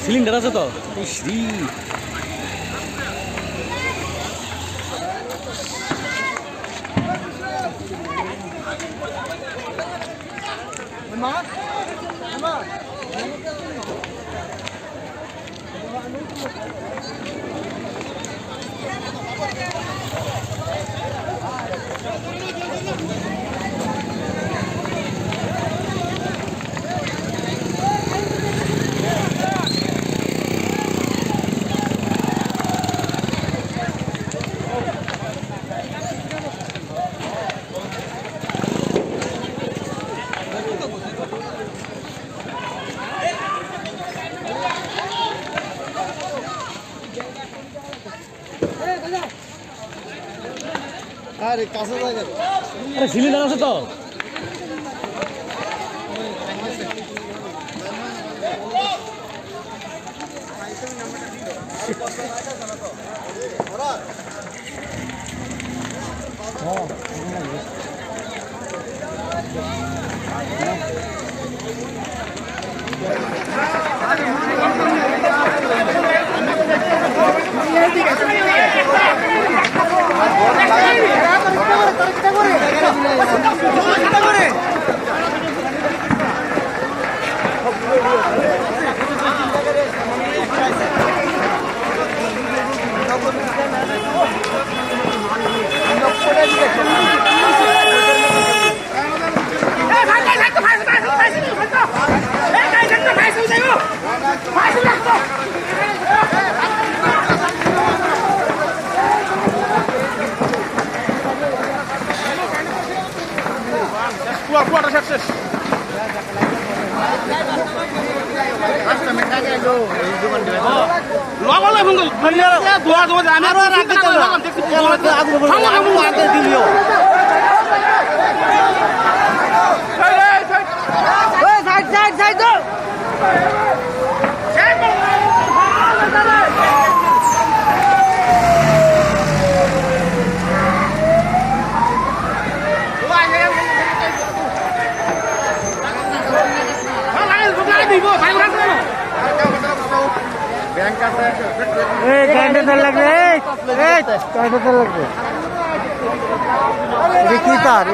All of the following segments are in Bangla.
সিলিন্ডার আছে তো শ্রী আরে কাছে জায়গা আরে সিলিন্ডার আছে তো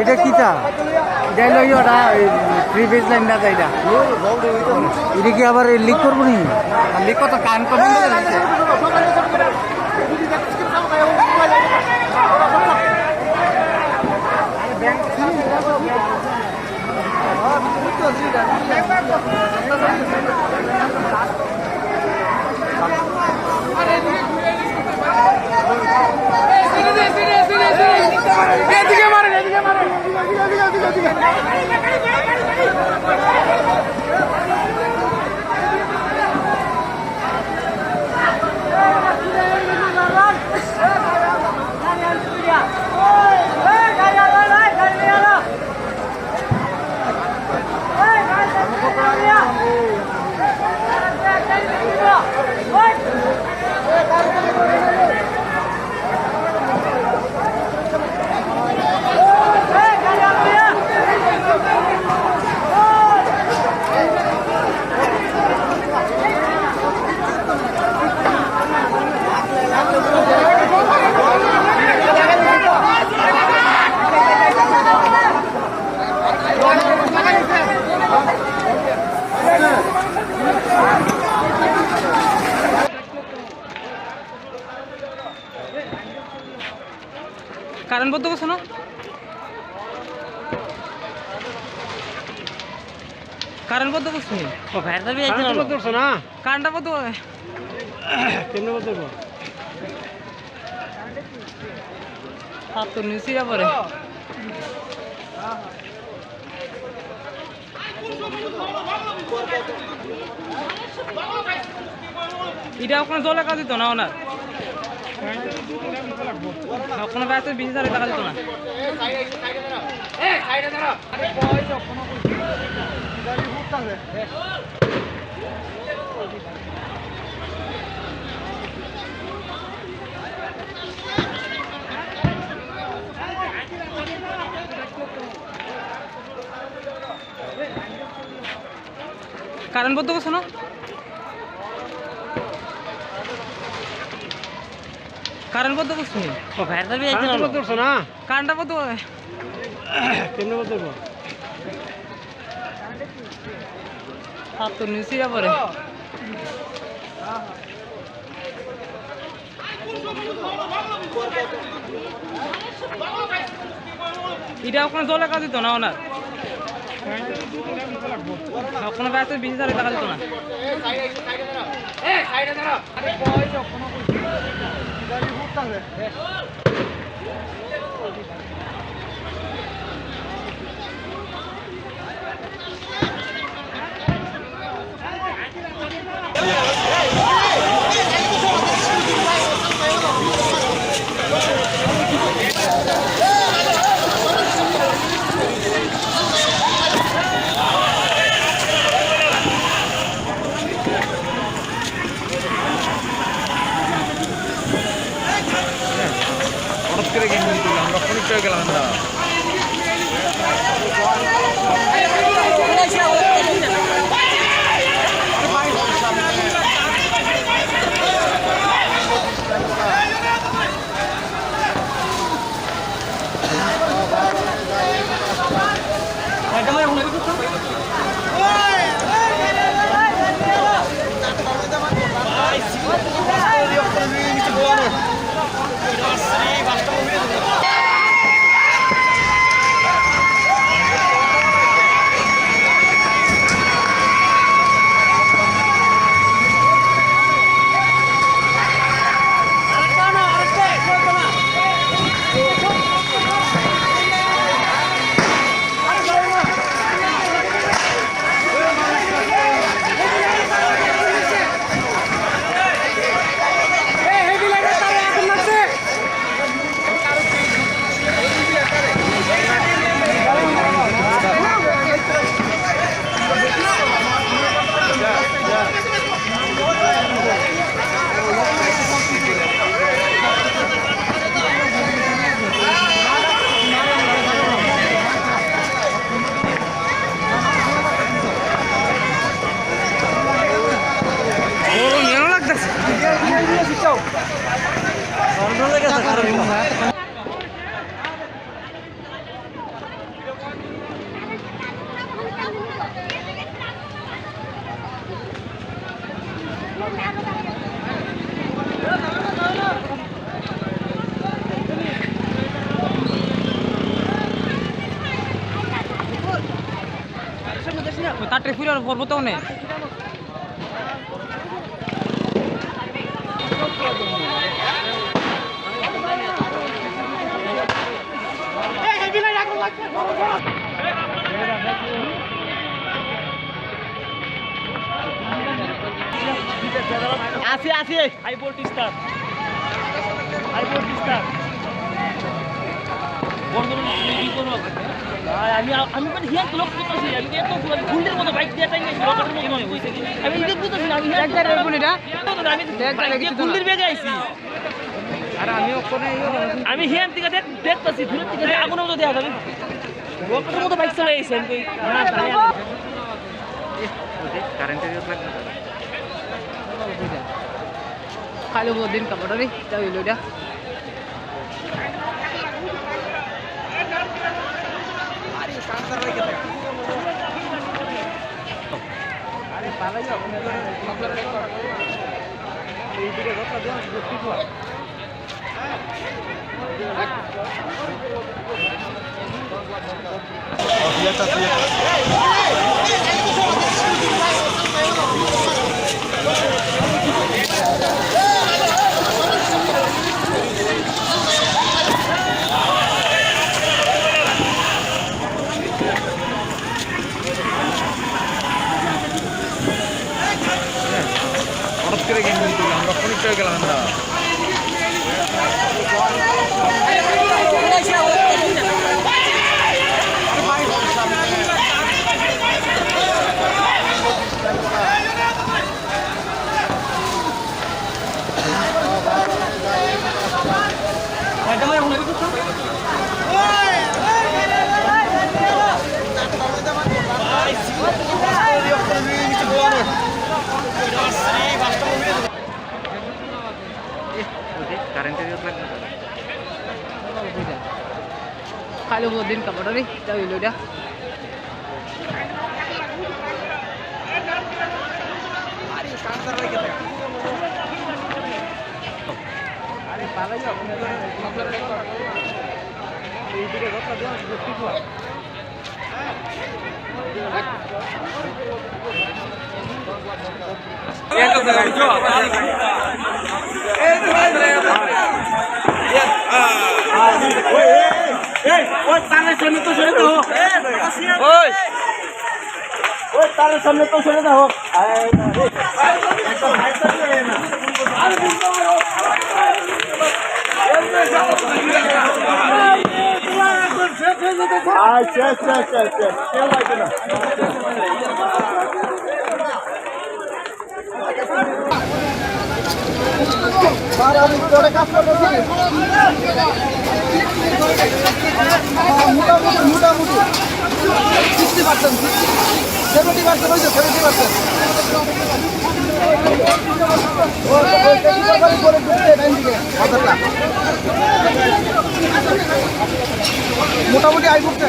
এটা কি তার থ্রি ফেজ লাইন না এটা কি আবার লিক করবো নি লিক কত কান করবেন কারেন্ট বন্ধ করছো না কারেন্ট বন্ধ করছো ও ভাইয়ের দাবি আইছিল না বন্ধ করছো না কারেন্টটা বন্ধ কেমনে বন্ধ করব হাত তো নিচে যা পড়ে এটা ওখানে জলে কাজ দিত না ওনার কোনো ব্যস্ত 20,000 টাকা দিত না। কারণ বলতে করছো না? কারণ বলতে করছো ও ভাইয়ের দাবি করছো না? কারণটা বলতে কেমনে বলতে হাত তো নিচে যাবে এটা ওখানে জলে কাজ দিত না ওনার কোনো ব্যস্ত 20,000 টাকা দিত না। আমরা খনিকটা গেলাম না তাটে ফুলের পর্বত নেই আছে আছে হাইবোর্ড স্টার হাইবোর্ড স্টার বর্তমান কি করব আমি মানে হিয়ার লক করতেছি আমি এত গুন্ডের মতো বাইক দিয়ে টাইম নেছি রকেটের মতো মনে হইছে আমি এটা বুঝতেছি না আমি একটা রেবুল এটা আমি গুন্ডের বেগে আইছি আর আমি ওখানে আমি হিয়ার থেকে দেখতেছি দূর থেকে আগুনের মতো দেখা যাবে রকেটের মতো বাইক চলে আইছে আমি না জানি কারেন্টের ইয়ে লাগবে খালি দিন কাপড় রে যাই লইডা আরে পালাই যাও এই দিকে কথা দেন ঠিক হয় হঠাৎ করে গেম আমরা খনিকটা গেলাম না Din ka mo rin. Tayo ilo da. মোটামুটি আই করতে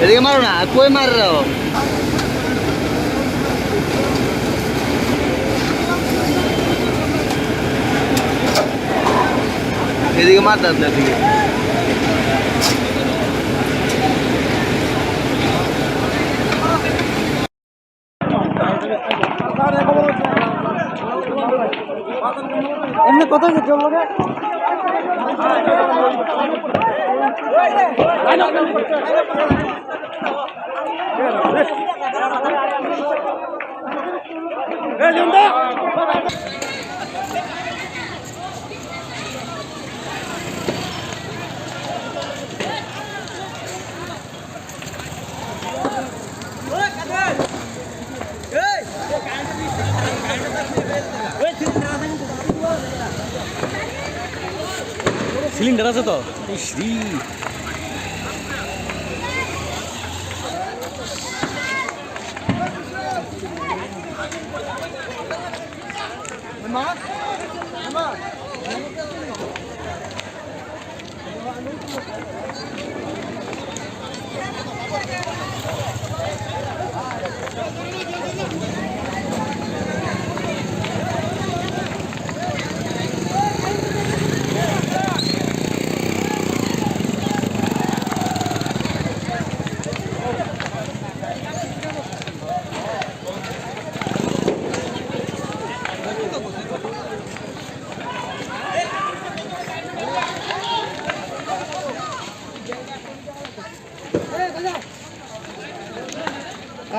এদিকে মারো না, কই মার এদিকে মার দাও এদিকে এমনি কত হচ্ছে লোকে সিলিন্ডার আছে তো শ্রী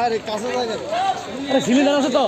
আরে কাছে জায়গা আরে সিলিন্ডার আছে তো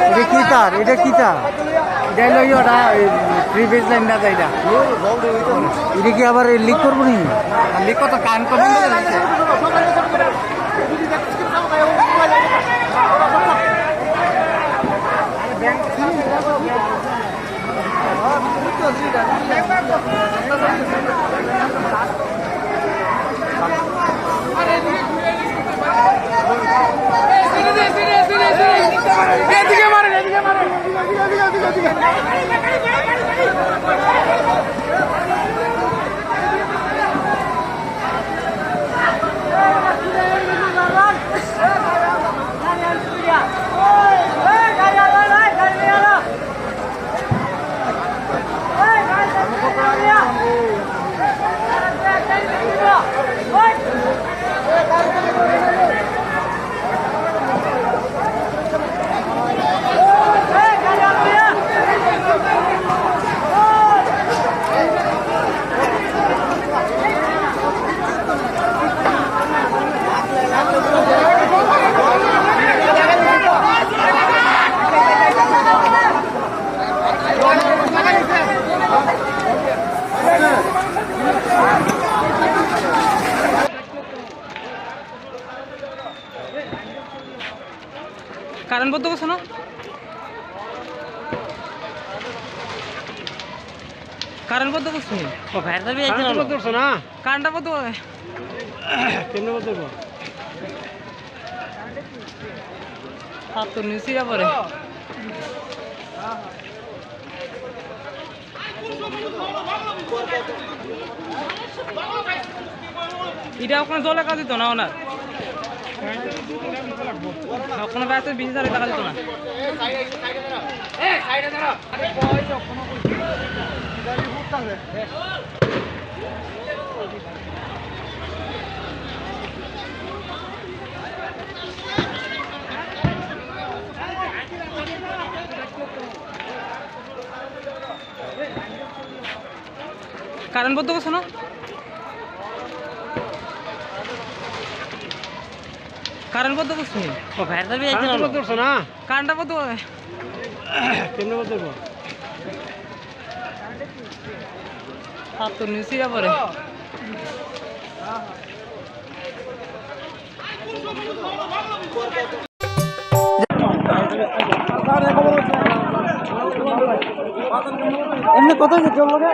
এটা কি তার এটা কি তার এটা হলো ওটা থ্রি ফেজ লাইন না এটা এটা কি আবার লিক করবো নি লিক কত কান কত কারেন্ট বন্ধ করছো না কারেন্ট বন্ধ করছো না কারেন্টটা বন্ধ কেমনে বন্ধ করবো হাত তো নিচে পরে এটা ওখানে জলে কাজ দিত না ওনার কোনো ব্যস্ত 20,000 টাকা দিত না কারেন্ট বন্ধ করছো না কারেন্ট বন্ধ করছো না কারেন্টটা বন্ধ কেমনে বন্ধ করবো হাত তো নিচে পরে এমনি কত চললো রে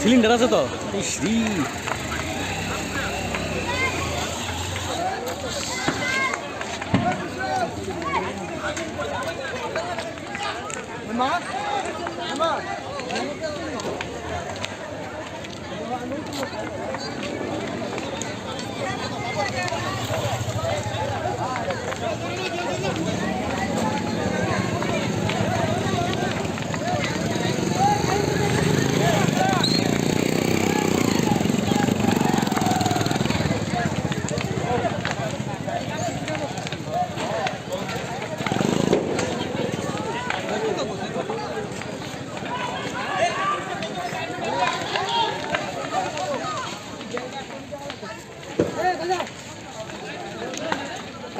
সিলিন্ডার আছে তো ইসরি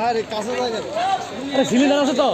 আরে কাছে জায়গা আরে সিলিন্ডার আছে তো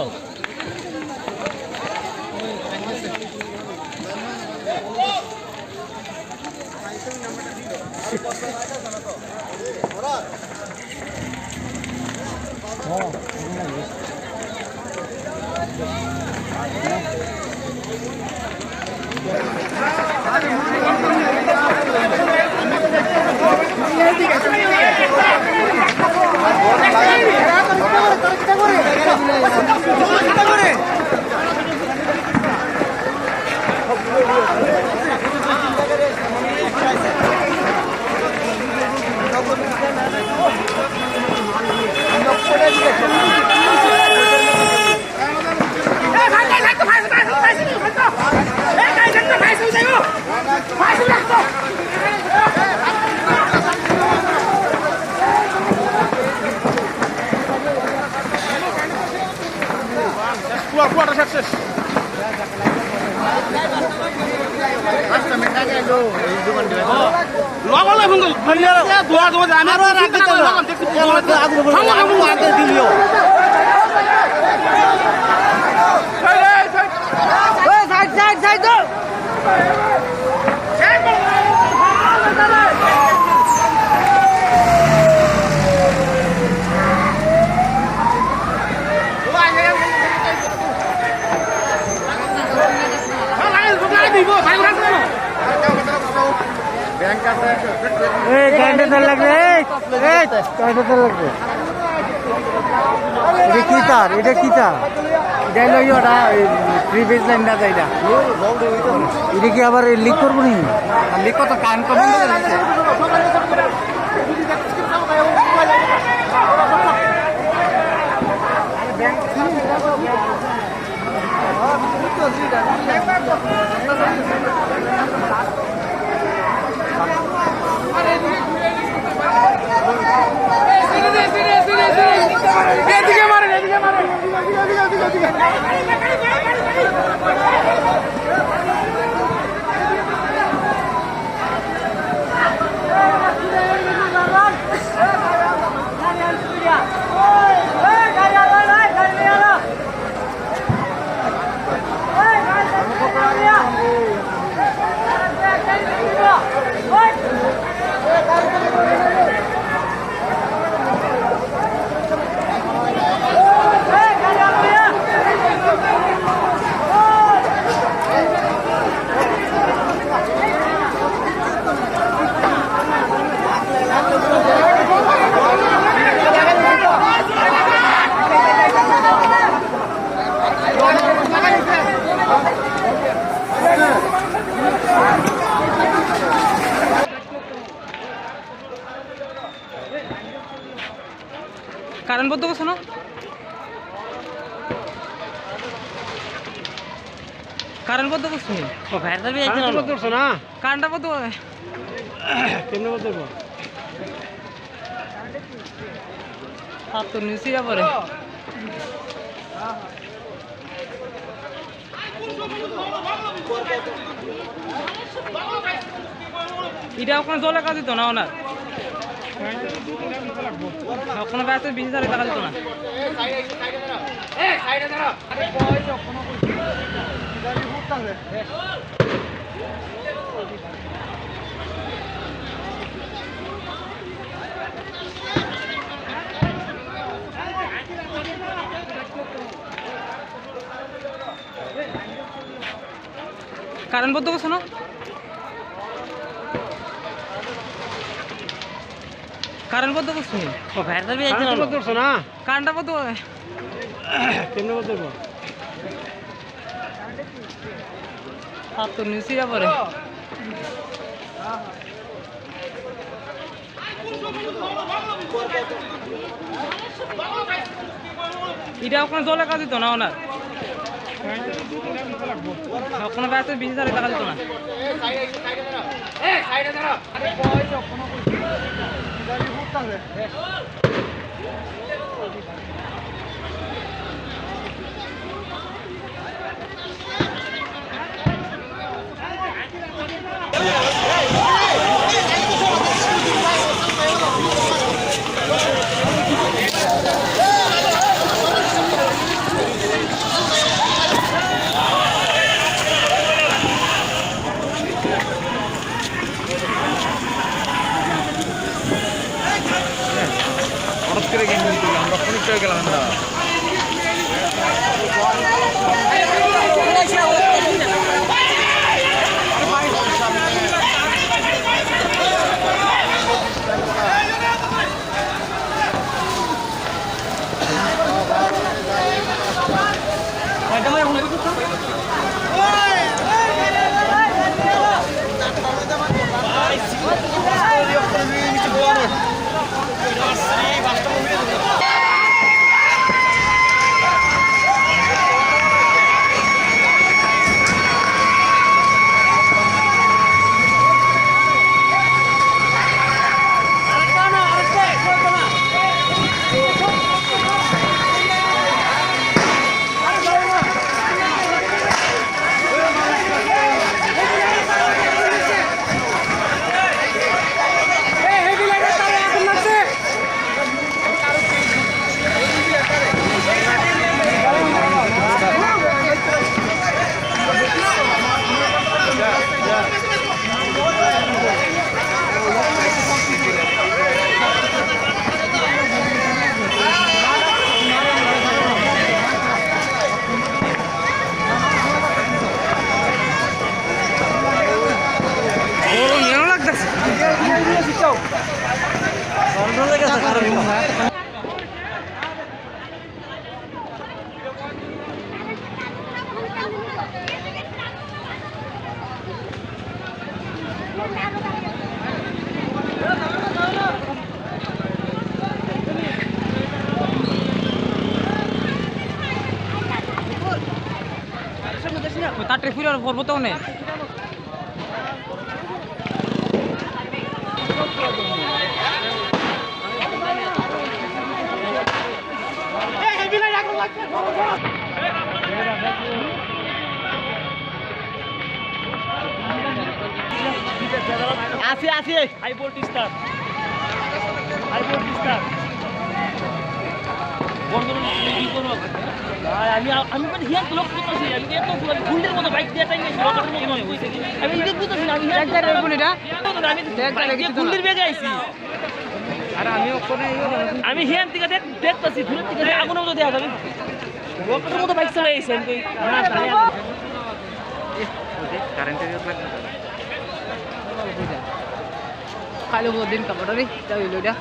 কারেন্টের তার লাগবে কারেন্টের তার লাগবে এটা কি তার এটা কি তার এটা হলো ওটা থ্রি ফেজ লাইনটা এটা এটা কি আবার লিক করবো নি লিক কত কান কমে কারেন্ট বন্ধ করছো না কারেন্ট বন্ধ করছো ও ভাইরাল বি আইছে বন্ধ করছো না কারেন্টটা বন্ধ কেমনে বন্ধ করবো হাত তো নিচে যাবে এটা ওখানে জলে কাজ দিত না ওনার ওখানে বেড়াতে 20,000 টাকা দিত না কারেন্ট বন্ধ করছো না কারেন্ট বন্ধ করছি ও ফায়ার সার্ভিস আইছে না করছো না কারেন্টটা বন্ধ কেমনে বলতে হাত তো নিচে পরে এটা ওখানে জলে কাজ দিত না ওনার ওখানে গাছে 20,000 টাকা দিত না হঠাৎ করে গেম নিয়ে দিলাম আমরা অনেকটা হয়ে গেলাম আমরা তার ট্রেফিক আর পর্বত নেই আছে আছে হাইবোর্ড স্টার বর্তমানে কি করব আমি আমি মানে হিয়ান লোক করতেছি আমি এত গুন্ডের মতো বাইক দিয়ে টাইম গেছি রকেটের মতো মনে হইছে কি আমি এটা বুঝতেছি না আমি এক গাড়ির গুলিটা আমি গুন্ডের বেগে আইছি আর আমি ওখানে আমি হিয়ান থেকে দেখতেছি দূরের থেকে আগুনের মতো দেখা যাবে রকেটের মতো বাইক চলে আইছে আমি না তাই কারেন্টের লাগবে খালি দিন কাপড় রে তাই হইলো এটা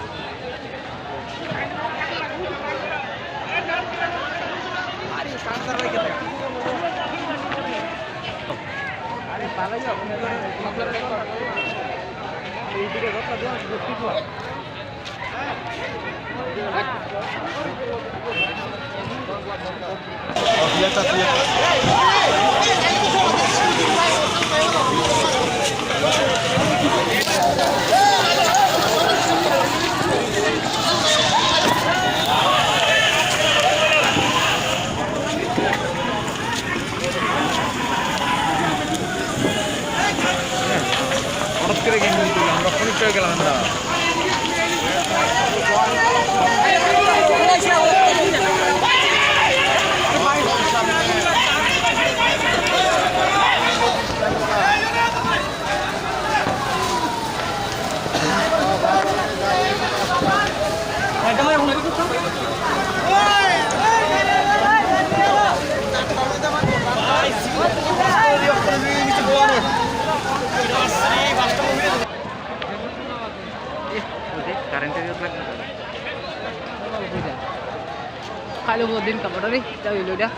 হঠাৎ করে গেম নিয়ে দিলাম আমরা অনেকটা হয়ে গেলাম আমরা খাইলে বহুত দিন কাপড় রে যা হইল এটা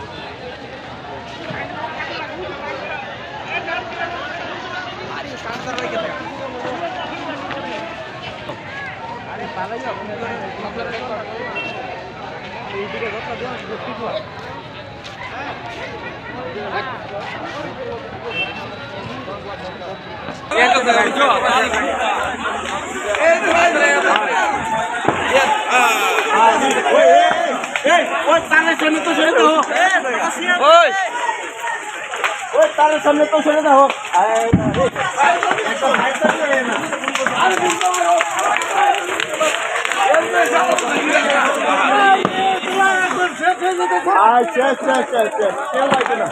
তার সামনে তো ছেড়ে দাও আচ্ছা আচ্ছা আচ্ছা আচ্ছা কেউ লাগবে না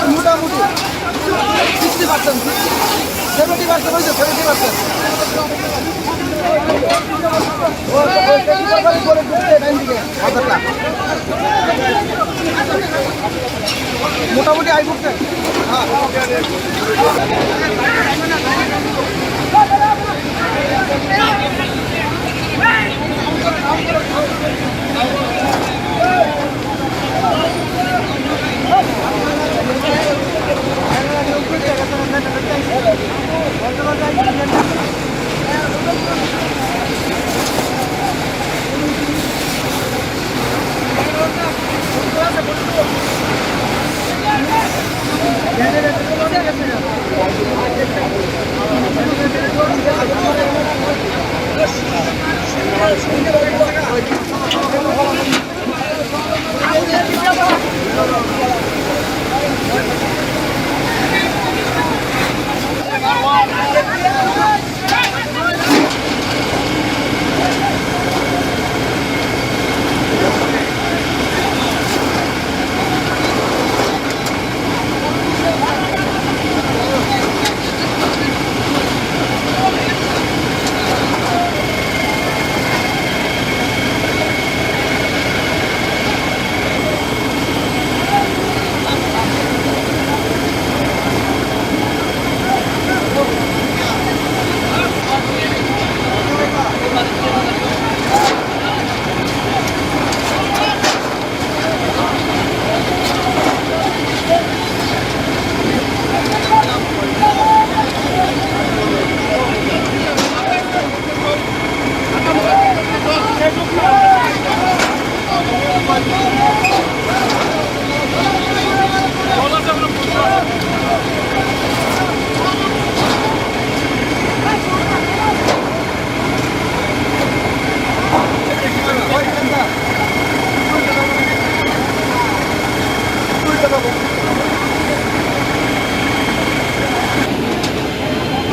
মোটামুটি 60% 70% হয়েছে 70% মোটামুটি আই করছে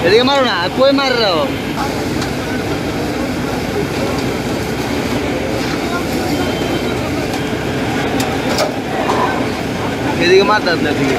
এদিকে মারো না কই মার রাও এদিকে মার দাও না এদিকে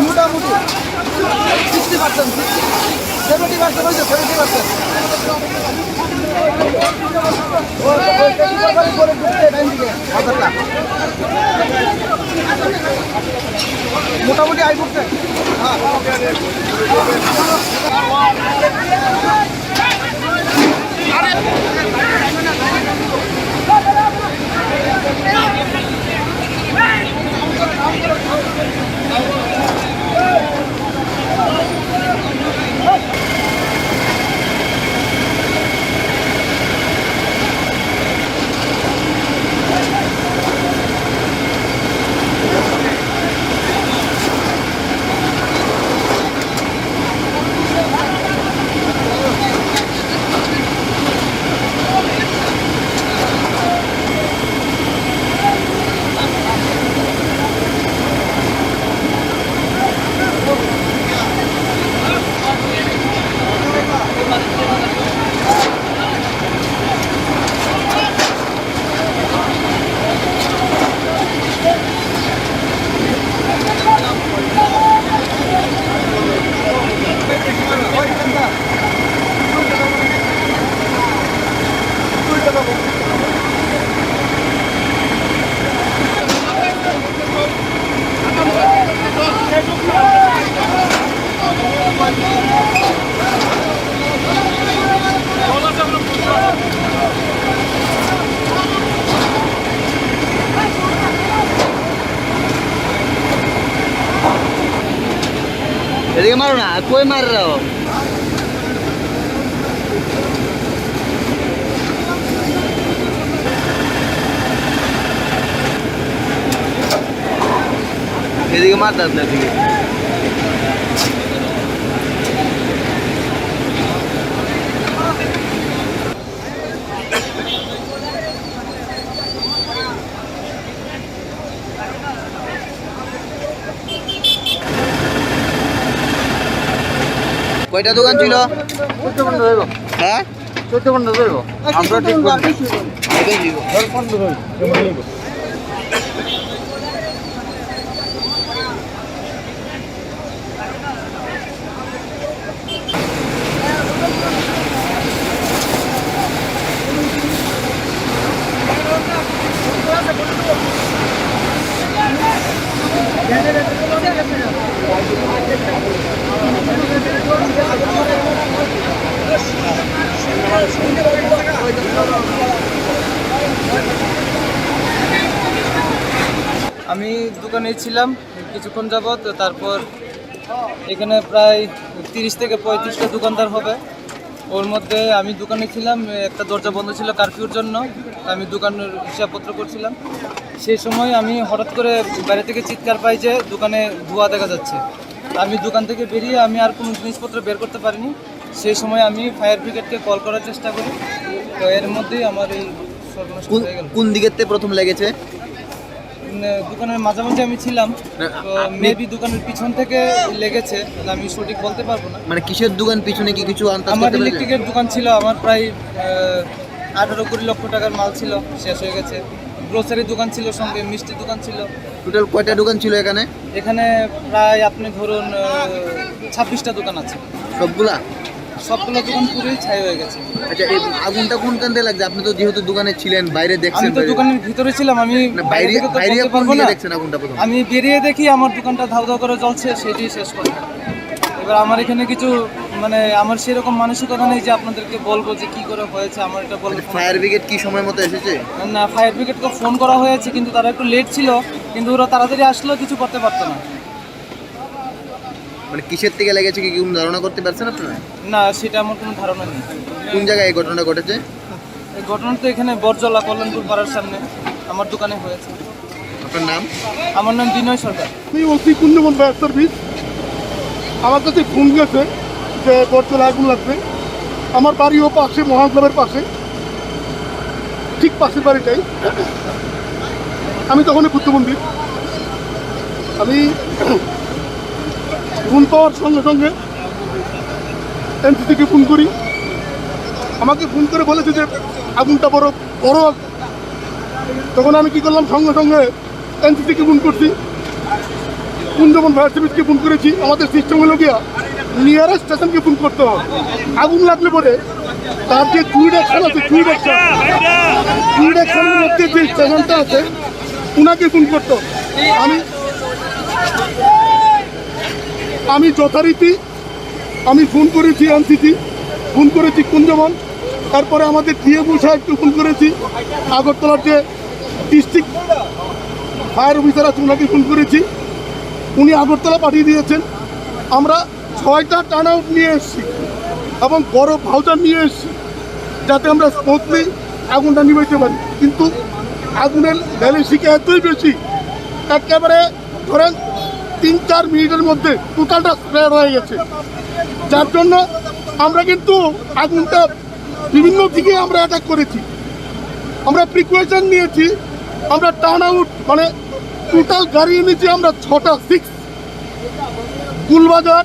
মোটামুটি 60% 70% হয়েছে 70% মোটামুটি আই করছে এদিকে মারো না, কই মারে রাও? এদিকে মারতে আপনার দিকে। কয়টা দোকান ছিল? হ্যাঁ, আমরা ঠিক আমি দোকানে ছিলাম কিছুক্ষণ যাবত, তারপর এখানে প্রায় 30 থেকে 35টা দোকানদার হবে। ওর মধ্যে আমি দোকানে ছিলাম, একটা দরজা বন্ধ ছিল কারফিউর জন্য, আমি দোকানের হিসাবপত্র করছিলাম। সেই সময় আমি হঠাৎ করে বাইরে থেকে চিৎকার পাই যে দোকানে ধোঁয়া দেখা যাচ্ছে। আমি দোকান থেকে বেরিয়ে আমি আর কোনো জিনিসপত্র বের করতে পারিনি। সেই সময় আমি ফায়ার ব্রিগেডকে কল করার চেষ্টা করি, তো এর মধ্যেই আমার এই সর্বনাশ হয়ে গেল। কোন দিকের থেকে প্রথম লেগেছে? দোকানের মাঝামাঝি আমি ছিলাম, তো মেবি দোকানের পিছন থেকে লেগেছে, আমি সঠিক বলতে পারবো না। মানে কিসের দোকান পিছনে কি কিছু আনতে? আমার ইলেকট্রিকের দোকান ছিল, আমার প্রায় 18-20 লক্ষ টাকার মাল ছিল, শেষ হয়ে গেছে। গ্রোসারি দোকান ছিল, সঙ্গে মিষ্টি দোকান ছিল। টোটাল কয়টা দোকান ছিল এখানে? এখানে প্রায় আপনি ধরুন 26টা দোকান আছে। সবগুলো দোকান পুরোই ছাই হয়ে গেছে। আচ্ছা, এই আগুনটা কোনখান থেকে লাগছে? আপনি তো যেহেতু দোকানে ছিলেন, বাইরে দেখছেন। আমি তো দোকানের ভিতরে ছিলাম, আমি বাইরে থেকে তো বাইরে বলতে কোন পারবো দিকে না। দেখছেন আগুনটা প্রথম? আমি বেরিয়ে দেখি আমার দোকানটা ধাউ ধাউ করে জ্বলছে, সেটাই শেষ কথা। এবার আমার এখানে কিছু মানে আমার সেরকম মানসিকতা নেই যে আপনাদেরকে বলবো যে কি করে হয়েছে, আমার এটা বলবো। ফায়ার ব্রিগেড কি সময় মতো এসেছে? না, ফায়ার ব্রিগেডকে ফোন করা হয়েছে, কিন্তু তারা একটু লেট ছিল, কিন্তু ওরা তাড়াতাড়ি আসলেও কিছু করতে পারতো না। মানে কিসের থেকে লেগেছে কি কোনো ধারণা করতে পারছেন আপনারা? না, সেটা আমার কোনো ধারণা নেই। কোন জায়গায় এই ঘটনাটা ঘটেছে? এই ঘটনা তো এখানে বরজলা কল্যাণপুর পাড়ার সামনে আমার দোকানে হয়েছে। আপনার নাম? আমার নাম বিনয় সরকার। আমি ওসি কুঞ্জমন ফায়ার সার্ভিস। আমার কাছে ফোন গেছে যে বরতলা আগুন লাগবে। আমার বাড়িও পাশে, মহাক্লাবের পাশে, ঠিক পাশের বাড়িটাই। আমি তখনই বুদ্ধ মন্দির। আমি ফোন পাওয়ার সঙ্গে সঙ্গে এনসিসিকে ফোন করি। আমাকে ফোন করে বলেছে যে আগুনটা বড় বড়। তখন আমি কি করলাম, সঙ্গে সঙ্গে এনসিসিকে ফোন করছি, কুঞ্জমন ফায়ার সার্ভিসকে ফোন করেছি। আমাদের সিস্টেম হলো গিয়া নিয়ারেস্ট স্টেশনকে ফোন করতে হবে। আগুন লাগলে পরে তার যে কুইড অ্যাকশন আছে, কুইড অ্যাকশনের মধ্যে যে স্টেশনটা আছে ওনাকে ফোন করতে হবে। আমি যথারীতি আমি ফোন করেছি এনসিসি, ফোন করেছি কুঞ্জমন, তারপরে আমাদের ডিএমও সাহেবকে ফোন করেছি, আগরতলার যে ডিস্ট্রিক্ট ফায়ার অফিসার আছে ওনাকে ফোন করেছি, উনি আগরতলা পাঠিয়ে দিয়েছেন। আমরা 6টা টার্ন আউট নিয়ে এসেছি এবং বড় ভাউচার নিয়ে এসেছি, যাতে আমরা স্মুথলি আগুনটা নিভাইতে পারি। কিন্তু আগুনের ভ্যালিডিটি এতই বেশি, একেবারে ধরেন 3-4 মিনিটের মধ্যে টোটালটা স্প্রেড হয়ে গেছে। যার জন্য আমরা কিন্তু আগুনটা বিভিন্ন দিকে আমরা অ্যাটাক করেছি, আমরা প্রিকশন নিয়েছি, আমরা টার্ন আউট মানে টোটাল গাড়ি এনেছি আমরা 6টা, 6 কুলবাজার,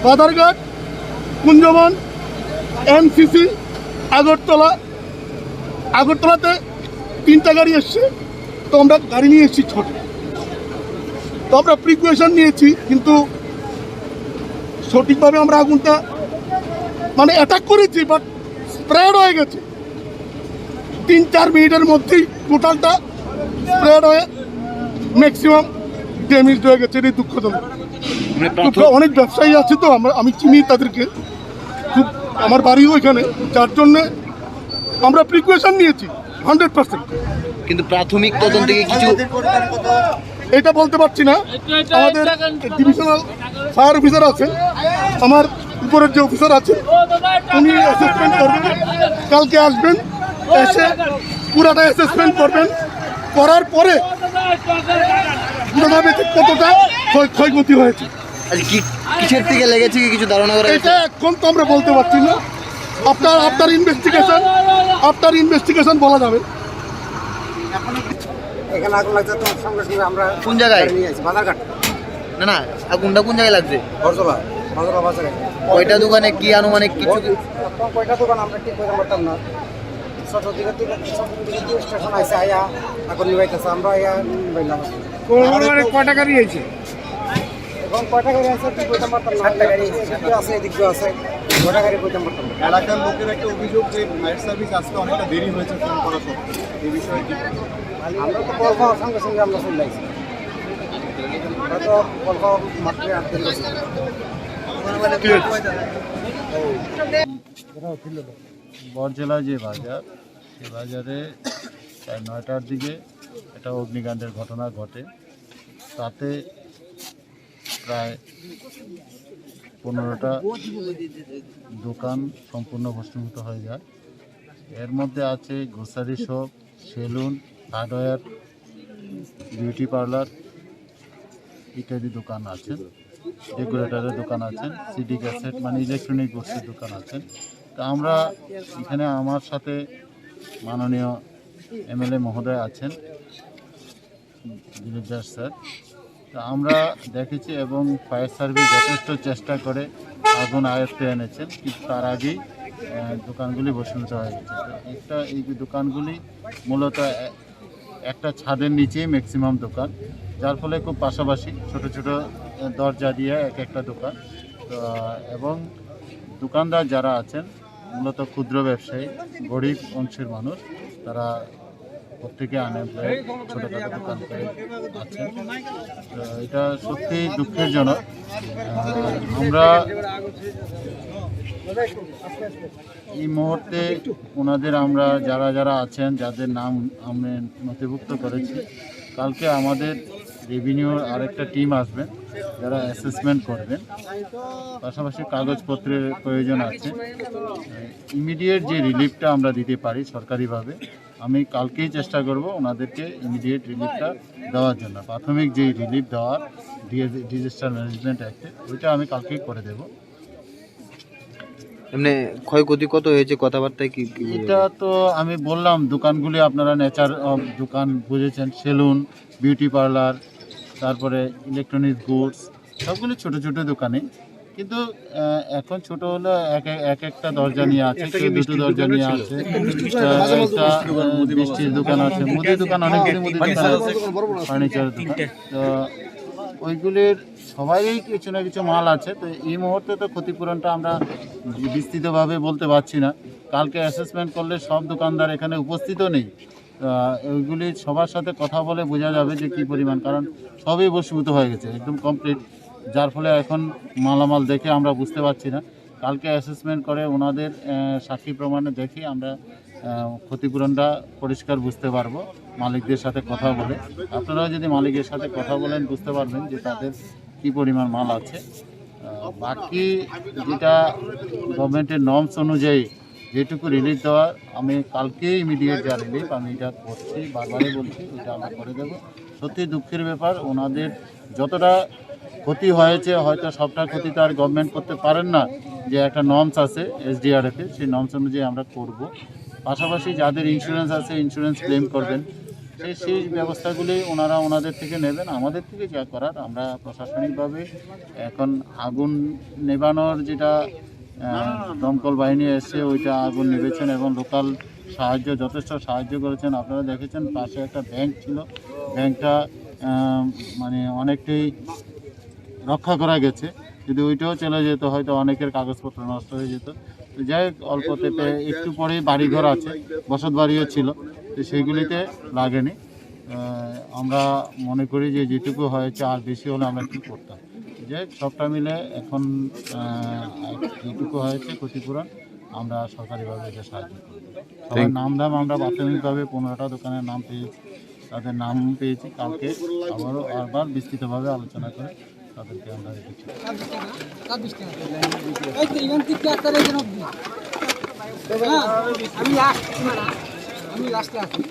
বাদারঘাট, কুঞ্জমন, এনসিসি, আগরতলাতে 3টা গাড়ি এসছে। তো আমরা গাড়ি নিয়ে এসেছি 6টা। তো আমরা প্রিকশন নিয়েছি, কিন্তু সঠিকভাবে আমরা আগুনটা মানে অ্যাটাক করেছি, বাট স্প্রেড হয়ে গেছে। 3-4 মিনিটের মধ্যেই টোটালটা স্প্রেড হয়ে ম্যাক্সিমাম ড্যামেজ হয়ে গেছে। এটাই দুঃখজনক। অনেক ব্যবসায়ী আছে, তো আমি চিনি তাদেরকে, খুব আমার বাড়িও এখানে, যার জন্যে আমরা প্রিকশন নিয়েছি 100%। কিন্তু প্রাথমিক তদন্ত থেকে কিছু এটা বলতে পারছি না। আমাদের ডিভিশনাল ফায়ার অফিসার আছেন, আমার উপরের যে অফিসার আছেন উনি অ্যাসেসমেন্ট করবেন, কালকে আসবেন, এসে পুরাটা অ্যাসেসমেন্ট করবেন, করার পরে পুরোভাবে কতটা ক্ষয়ক্ষতি হয়েছে আচ্ছা কিসের থেকে লেগেছে কি কিছু ধারণা করা এটা এখন তো আমরা বলতে পারছি না। আফটার ইনভেস্টিগেশন বলা যাবে। এখানে আগুন লাগছে তো সঙ্গে সঙ্গে আমরা কোন জায়গায়? নিয়ে আসি বাজারঘাট না আগুনটা কোন জায়গায় লাগছে? বরজলা বাজারে। কয়টা দোকানে কি আনুমানিক কিছু কয়টা দোকান আমরা ঠিক করতে পারতাম না। ছোট দিকে স্টেশন আছে আয়া আগুন নিবাইতেছে, আমরা আয়া নিবাইলাম। কয়টা গাড়ি হয়েছে এবং কয়টা গাড়ি আছে ঠিক করতে পারতাম না। 7টা গাড়ি আছে, এদিক দিয়ে আছে, কয়টা গাড়ি করতে পারতাম না। এলাকার লোকের একটা অভিযোগ যে ফায়ার সার্ভিস আসতে অনেকটা দেরি হয়েছে ফোন করা সত্ত্বেও, এই বিষয়ে কি? আমরা তো কল পাওয়ার সঙ্গে সঙ্গে আমরা চলে আসছি। আমরা তো কল পাওয়ার মাত্র 8 দিন গেছি। বরজেলা যে বাজার, সে বাজারে 9টার দিকে একটা অগ্নিকাণ্ডের ঘটনা ঘটে। তাতে প্রায় 15টা দোকান সম্পূর্ণ ভস্মীভূত হয়ে যায়। এর মধ্যে আছে grocery shop, salon, hardware, beauty parlour ইত্যাদি দোকান আছেন, ডেকোরেটরের দোকান আছেন, সিডি ক্যাসেট মানে ইলেকট্রনিক গুডসের দোকান আছেন। তা আমরা এখানে আমার সাথে মাননীয় এমএলএ মহোদয় আছেন, দিলীপ স্যার। তা আমরা দেখেছি এবং ফায়ার সার্ভিস যথেষ্ট চেষ্টা করে আগুন আয়ত্তে এনেছেন, কিন্তু তার আগেই দোকানগুলি ভস্মীভূত হয়ে গেছে। তো এই দোকানগুলি মূলত একটা ছাদের নিচেই ম্যাক্সিমাম দোকান, যার ফলে খুব পাশাপাশি ছোট ছোট দরজা দিয়ে একটা দোকান। তো এবং দোকানদার যারা আছেন মূলত ক্ষুদ্র ব্যবসায়ী, গরিব অংশের মানুষ, তারা প্রত্যেকে আনএমপ্লয়েড, ছোটোখাটো দোকান করে আছেন। তো এটা সত্যি দুঃখেরজনক। আমরা এই মুহূর্তে ওনাদের আমরা যারা আছেন, যাদের নাম আমরা নথিভুক্ত করেছি, কালকে আমাদের রেভিনিউর আরেকটা টিম আসবেন যারা অ্যাসেসমেন্ট করবেন, পাশাপাশি কাগজপত্রের প্রয়োজন আছে। ইমিডিয়েট যে রিলিফটা আমরা দিতে পারি সরকারিভাবে, আমি কালকেই চেষ্টা করব ওনাদেরকে ইমিডিয়েট রিলিফটা দেওয়ার জন্য। প্রাথমিক যেই রিলিফ দেওয়ার ডিজাস্টার ম্যানেজমেন্ট অ্যাক্টে, ওইটা আমি কালকেই করে দেব। এমনি ক্ষয়ক্ষতি কত হয়েছে কথাবার্তায় কি? এটা তো আমি বললাম, দোকানগুলি আপনারা নেচার দোকান বুঝেছেন, সেলুন, বিউটি পার্লার, তারপরে ইলেকট্রনিক গুডস, সবগুলি ছোট ছোট দোকানে। কিন্তু এখন ছোট হলো এক একটা দরজা নিয়ে আছে, কেউ দুটো দরজা নিয়ে আছে, একটা মিষ্টির দোকান আছে, মুদির দোকান, অনেকগুলি মুদির দোকান আছে, ফার্নিচারের দোকান। তো ওইগুলির সবারই কিছু না কিছু মাল আছে। তো এই মুহূর্তে তো ক্ষতিপূরণটা আমরা বিস্তৃতভাবে বলতে পারছি না। কালকে অ্যাসেসমেন্ট করলে সব দোকানদার এখানে উপস্থিতও নেই, ওইগুলি সবার সাথে কথা বলে বোঝা যাবে যে কী পরিমাণ, কারণ সবই বশীভূত হয়ে গেছে একদম কমপ্লিট, যার ফলে এখন মালামাল দেখে আমরা বুঝতে পারছি না। কালকে অ্যাসেসমেন্ট করে ওনাদের সাক্ষী প্রমাণে দেখে আমরা ক্ষতিপূরণটা পরিষ্কার বুঝতে পারবো মালিকদের সাথে কথা বলে। আপনারাও যদি মালিকের সাথে কথা বলেন বুঝতে পারবেন যে তাদের কী পরিমাণ মাল আছে। বাকি যেটা গভর্নমেন্টের নর্মস অনুযায়ী যেটুকু রিলিফ দেওয়ার, আমি কালকে ইমিডিয়েট যা রিলিফ আমি এটা করছি, বারবারই বলছি, এটা আমরা করে দেবো। সত্যি দুঃখের ব্যাপার, ওনাদের যতটা ক্ষতি হয়েছে হয়তো সবটা ক্ষতি তো আর গভর্নমেন্ট করতে পারেন না, যে একটা নর্মস আছে এসডিআরএফে, সেই নর্মস অনুযায়ী আমরা করব। পাশাপাশি যাদের ইন্স্যুরেন্স আছে ইন্স্যুরেন্স ক্লেম করবেন, সেই ব্যবস্থাগুলি ওনারা ওনাদের থেকে নেবেন। আমাদের থেকে যা করার আমরা প্রশাসনিকভাবে এখন আগুন নেভানোর যেটা দমকল বাহিনী এসে ওইটা আগুন নেবেছেন এবং লোকাল যথেষ্ট সাহায্য করেছেন। আপনারা দেখেছেন পাশে একটা ব্যাংক ছিল, ব্যাংকটা মানে অনেকটাই রক্ষা করা গেছে। যদি ওইটাও চলে যেত হয়তো অনেকের কাগজপত্র নষ্ট হয়ে যেত। তো যাই হোক, অল্পতে একটু পরেই বাড়িঘর আছে, বসত বাড়িও ছিল, তো সেইগুলিতে লাগেনি। আমরা মনে করি যে যেটুকু হয়েছে আর বেশি হলে আমরা কী করতাম। যাই হোক, সবটা মিলে এখন যেটুকু হয়েছে ক্ষতিপূরণ আমরা সরকারিভাবে এটা সাহায্য করব। সবার নাম আমরা প্রাথমিকভাবে 15টা দোকানের নাম পেয়েছি, তাদের নাম পেয়েছি। কালকে আবারও বিস্তৃতভাবে আলোচনা করে তাদেরকে আমরা রেখেছি। আমি লাস্টে আছি।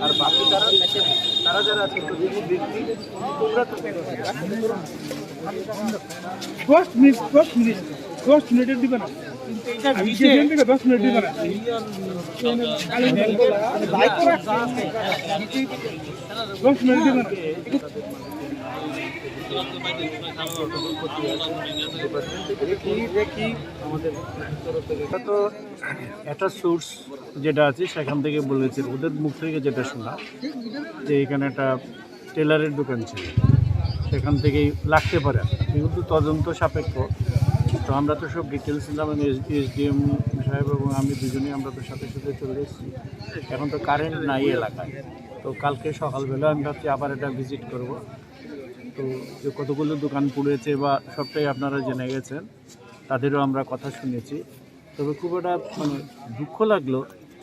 আর বাকি তারা যারা আছে ব্যক্তি তোমরা তো 10 মিনিটের দিবে না, 10 মিনিট দিবে না। এটা তো একটা সোর্স যেটা আছে সেখান থেকে বলেছে, ওদের মুখ থেকে যেটা শোনা যে এখানে একটা টেলারের দোকান ছিল, সেখান থেকেই লাগতে পারে, কিন্তু তদন্ত সাপেক্ষ। তো আমরা তো সব ডিটেলস দিলাম, এসডিএম সাহেব এবং আমি দুজনেই আমরা তো সাথে সাথে চলে এসেছি। এখন তো কারেন্ট নাই এলাকায়, তো কালকে সকালবেলা আমি ভাবছি আবার এটা ভিজিট করব। তো যে কতগুলো দোকান পুড়েছে বা সবটাই আপনারা জেনে গেছেন, তাদেরও আমরা কথা শুনেছি। তবে খুব একটা মানে দুঃখ লাগলো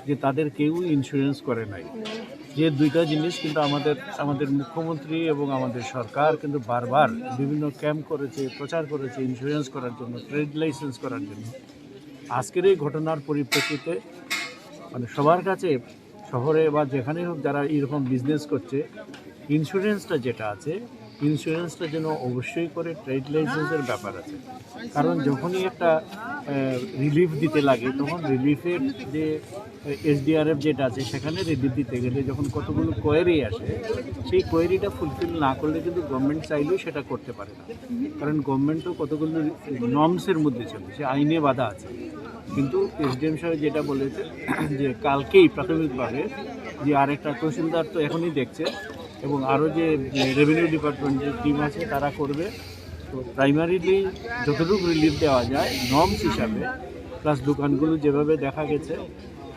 যে তাদের কেউ ইন্স্যুরেন্স করে নাই। যে দুইটা জিনিস কিন্তু আমাদের মুখ্যমন্ত্রী এবং আমাদের সরকার কিন্তু বারবার বিভিন্ন ক্যাম্প করেছে, প্রচার করেছে ইন্স্যুরেন্স করার জন্য, ট্রেড লাইসেন্স করার জন্য। আজকের এই ঘটনার পরিপ্রেক্ষিতে মানে সবার কাছে শহরে বা যেখানেই হোক যারা এরকম বিজনেস করছে, ইন্স্যুরেন্সটা যেটা আছে, ইন্স্যুরেন্সটা যেন অবশ্যই করে, ট্রেড লাইসেন্সের ব্যাপার আছে। কারণ যখনই একটা রিলিফ দিতে লাগে তখন রিলিফের যে এসডিআরএফ যেটা আছে সেখানে রিলিফ দিতে গেলে যখন কতগুলো কোয়েরি আসে, সেই কোয়েরিটা ফুলফিল না করলে কিন্তু গভর্নমেন্ট চাইলেও সেটা করতে পারে না। কারণ গভর্নমেন্টও কতগুলো নর্মসের মধ্যে চলে, সে আইনে বাধা আছে। কিন্তু এসডিএম সাহেব যেটা বলেছে যে কালকেই প্রাথমিকভাবে যে আরেকটা তহসিলদার তো এখনই দেখছে এবং আরও যে রেভিনিউ ডিপার্টমেন্টের টিম আছে তারা করবে। তো প্রাইমারিলি যতটুকু রিলিফ দেওয়া যায় নর্মস হিসাবে, প্লাস দোকানগুলো যেভাবে দেখা গেছে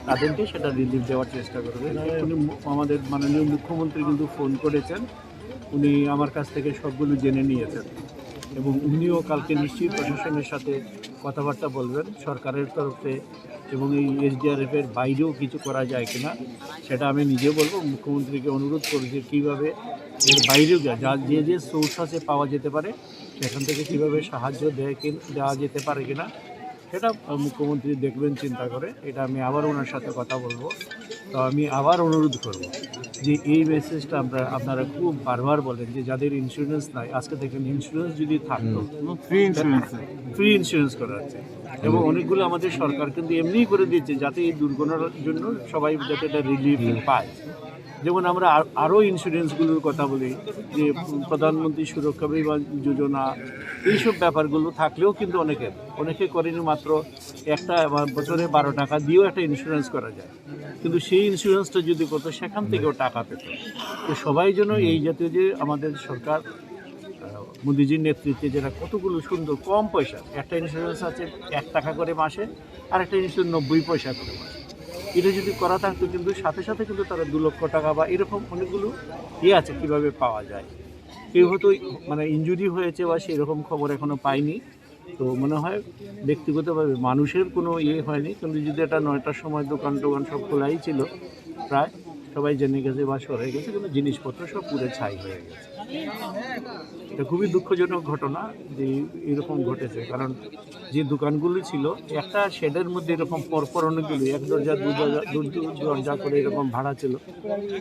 তাদেরকে সেটা রিলিফ দেওয়ার চেষ্টা করবে। উনি আমাদের মাননীয় মুখ্যমন্ত্রী কিন্তু ফোন করেছেন, উনি আমার কাছ থেকে সবগুলো জেনে নিয়েছেন এবং উনিও কালকে নিশ্চয়ই প্রশাসনের সাথে কথাবার্তা বলবেন সরকারের তরফে, এবং এই এসডিআরএফের বাইরেও কিছু করা যায় কিনা সেটা আমি নিজে বলবো। মুখ্যমন্ত্রীকে অনুরোধ করি যে কীভাবে এর বাইরেও যে সোর্স আছে পাওয়া যেতে পারে সেখান থেকে কীভাবে সাহায্য দেওয়া যেতে পারে কিনা সেটা মুখ্যমন্ত্রী দেখবেন চিন্তা করে। এটা আমি আবার ওনার সাথে কথা বলবো। তো আমি আবার অনুরোধ করব যে এই মেসেজটা আপনারা খুব বারবার বলেন যে যাদের ইন্স্যুরেন্স নাই, আজকে দেখেন ইন্স্যুরেন্স যদি থাকতো, ফ্রি ইন্স্যুরেন্স করা আছে এবং অনেকগুলো আমাদের সরকার কিন্তু এমনিই করে দিচ্ছে যাতে এই দুর্ঘটনার জন্য সবাই যাতে এটা রিলিফ পায়। যেমন আমরা আরও ইন্স্যুরেন্সগুলোর কথা বলি যে প্রধানমন্ত্রী সুরক্ষা বীমা যোজনা, এইসব ব্যাপারগুলো থাকলেও কিন্তু অনেকে করেনি, মাত্র একটা বছরে 12 টাকা দিয়েও একটা ইন্স্যুরেন্স করা যায়। কিন্তু সেই ইন্স্যুরেন্সটা যদি করতো সেখান থেকেও টাকা পেত। তো সবাই যেন এই জাতীয় যে আমাদের সরকার মোদিজির নেতৃত্বে যেটা কতগুলো সুন্দর কম পয়সা, একটা ইন্স্যুরেন্স আছে 1 টাকা করে মাসে, আর একটা ইন্স্যুরেন্স 90 পয়সা করে মাসে, এটা যদি করা থাকতো কিন্তু সাথে সাথে কিন্তু তারা 2 লক্ষ টাকা বা এরকম অনেকগুলো আছে কীভাবে পাওয়া যায়। কেউ হয়তো মানে ইনজুরি হয়েছে বা সেরকম খবর এখনও পাইনি। তো মনে হয় ব্যক্তিগতভাবে মানুষের কোনো হয়নি, কিন্তু যদি এটা 9টার সময় দোকান সব খোলাই ছিল, প্রায় সবাই জেনে গেছে বা সরে গেছে, কিন্তু জিনিসপত্র সব পুরো ছাই হয়ে গেছে। এটা খুবই দুঃখজনক ঘটনা যে এরকম ঘটেছে। কারণ যে দোকানগুলি ছিল একটা শেডের মধ্যে এরকম পরপর অনেকগুলি 1 দরজা 2 দরজা করে এরকম ভাড়া ছিল,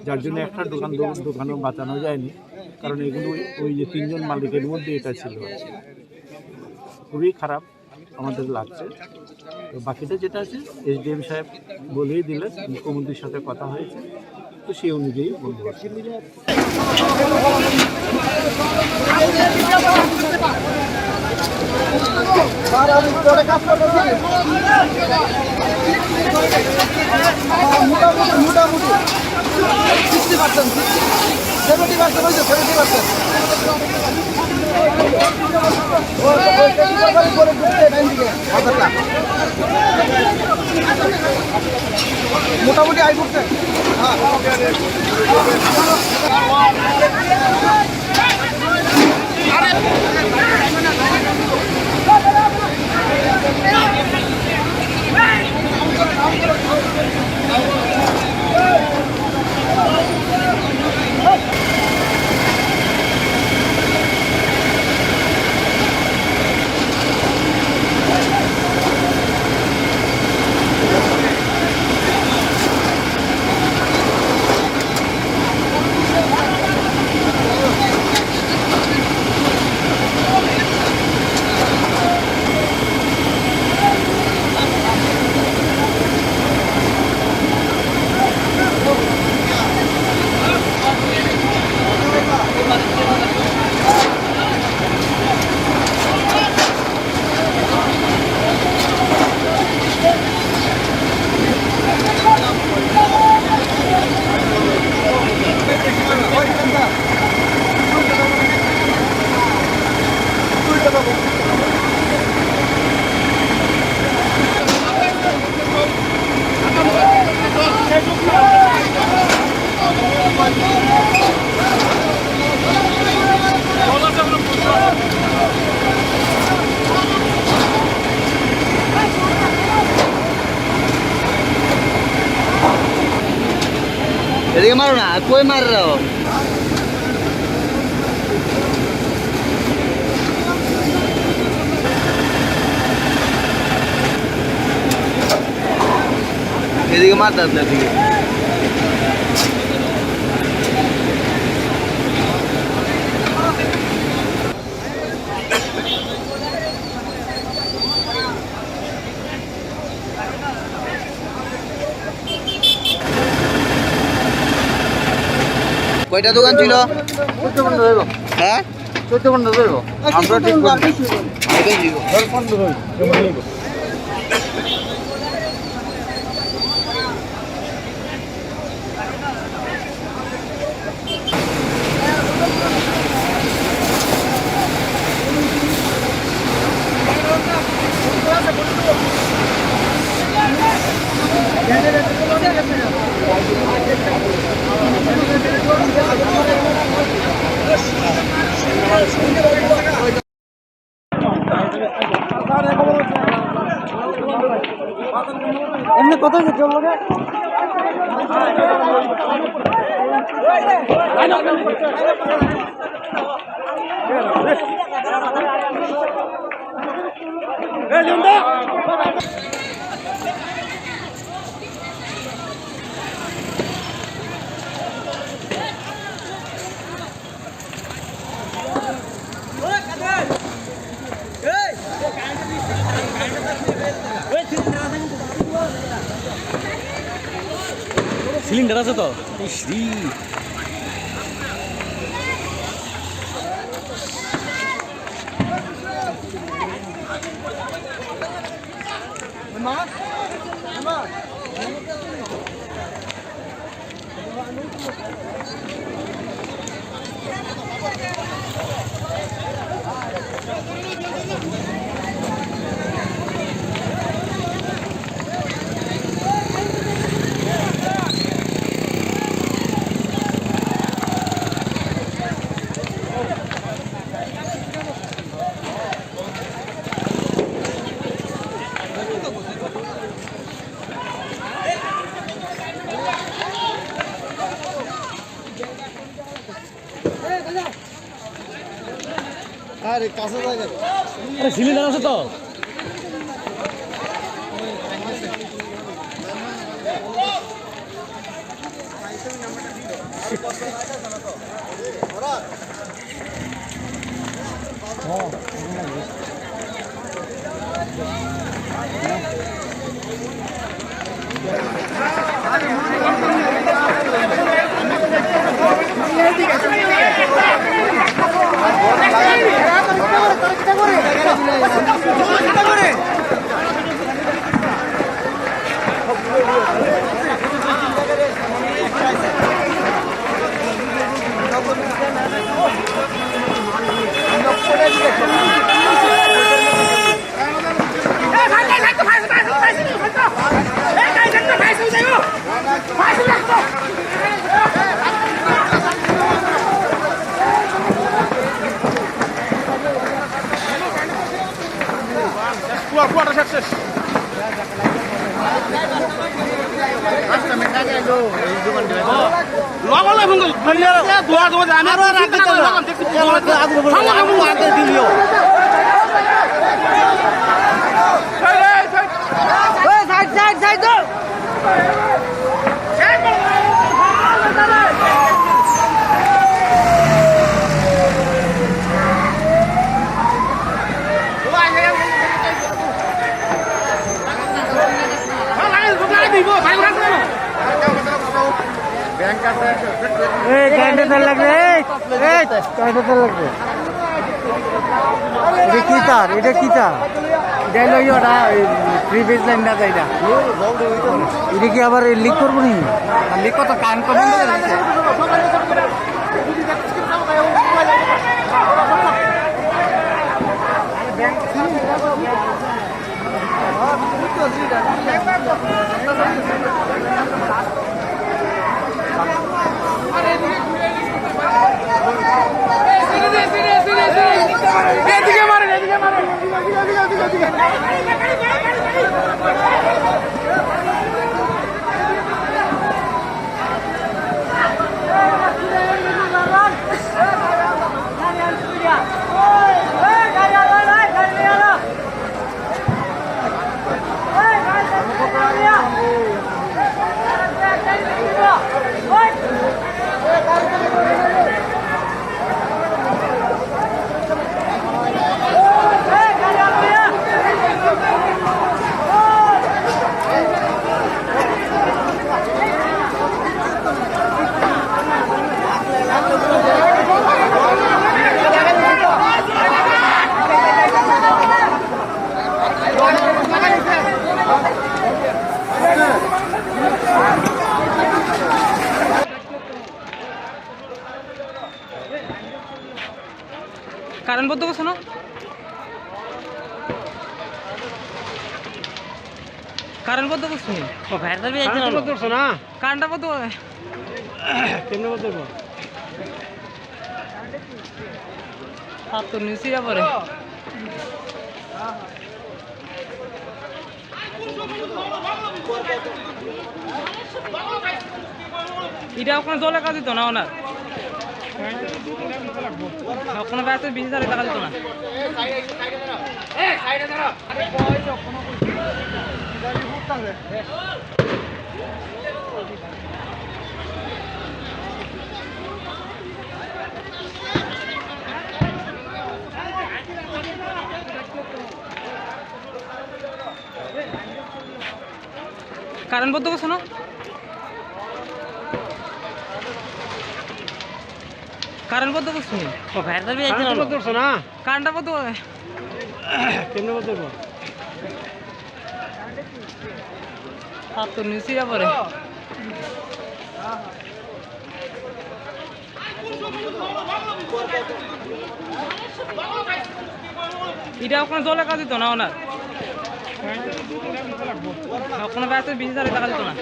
যার জন্য একটা দোকানও বাঁচানো যায়নি। কারণ এগুলো ওই যে 3 জন মালিকের মধ্যে এটা ছিল। খুবই খারাপ আমাদের লাগছে। তো বাকিটা যেটা আছে এসডিএম সাহেব বলেই দিলেন, মুখ্যমন্ত্রীর সাথে কথা হয়েছে, তো সেই অনুযায়ী বলবো। মোটামুটি আই করছে। এদিকে মারো না, কই মার রে এদিকে মারতে আপনার দিকে কয়টা দোকান ছিল? 14 ঘন্টা ধরো, হ্যাঁ 14 ঘন্টা ধরো আমরা ঠিক করি। এমনি কত চললো রে? সিলিন্ডার আছে তো আরে কাছে জায়গা সিলিন্ডার আছে তো এটা কি তার এটা হলো ওটা প্রিভিয়াস লাইনটা এটা এটা কি আবার লিক করবো নি লিক কত কান কমন কারেন্ট বন্ধ করছো না? কারেন্ট বন্ধ করছো নি? ফায়ার সার্ভিস আইছে না করছো না কারেন্টটা বন্ধ কেমনে বলতে হাত তো নিচে যাবারে। এটা ওখানে জলে কাজ দিত না ওনার, ওখানে ব্যস্ত 20,000 টাকা দিত না। কারেন্ট বন্ধ করছো না? কারেন্ট বন্ধ করছো নি? ফায়ার সার্ভিস আইছে না করছো না কারেন্টটা বন্ধ কেমনে বলতে হাত তো নিচে যাবারে। এটা ওখানে জলে কাজ দিত না ওনার, ওখানে ব্যস্ত 20,000 টাকা দিত না।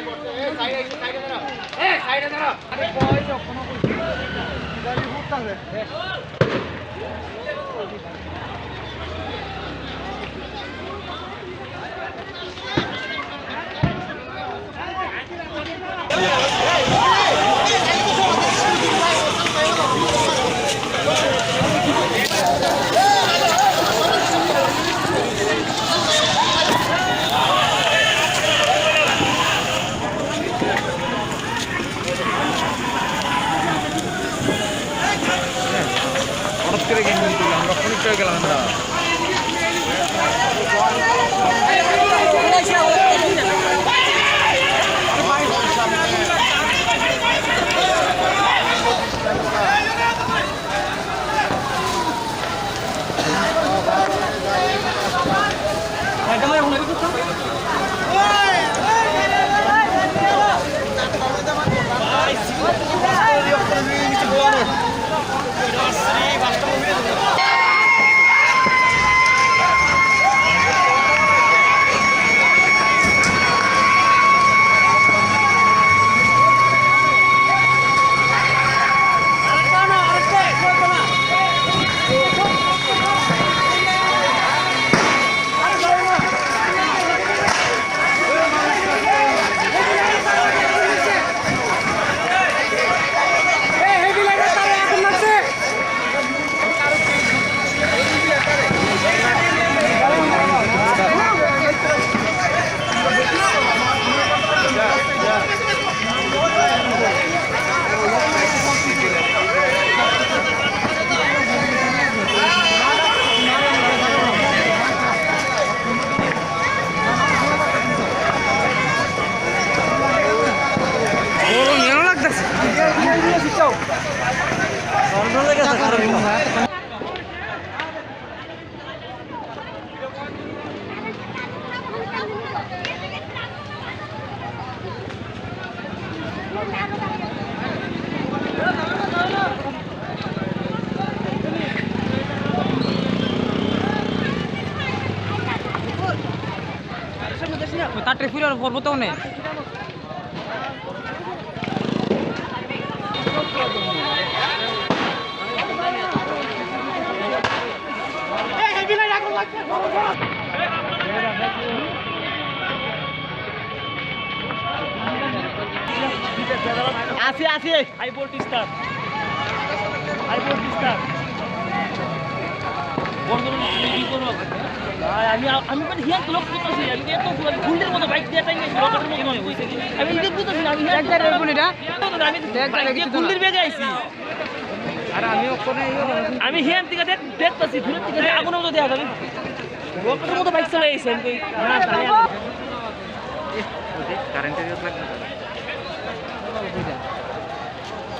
তার ট্রেফিক আর পর্বত নেই। আছে আছে হাই ভোল্টেজ তার, হাই ভোল্টেজ তার বর্তমানে কি করব ভাই? আমি মানে হিয়ান লোক করতেছি, আমি এত গুন্ডের মতো বাইক দিয়ে টাইম রকেটের মতো নয় হইছে। আমি এটা বুঝতেছি না, আমি হিয়ান ট্যাগটা বলি এটা আমি গুন্ডের বেগে আইছি। আর আমি ওখানে আমি হিয়ান থেকে দেখতেছি দূরের থেকে আগুনের মতো দেখা যাবে, রকেটের মতো বাইক চালাই আইছি। আমি কারেন্টের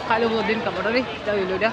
খাইলো দিন কাপড় রে যাই লইটা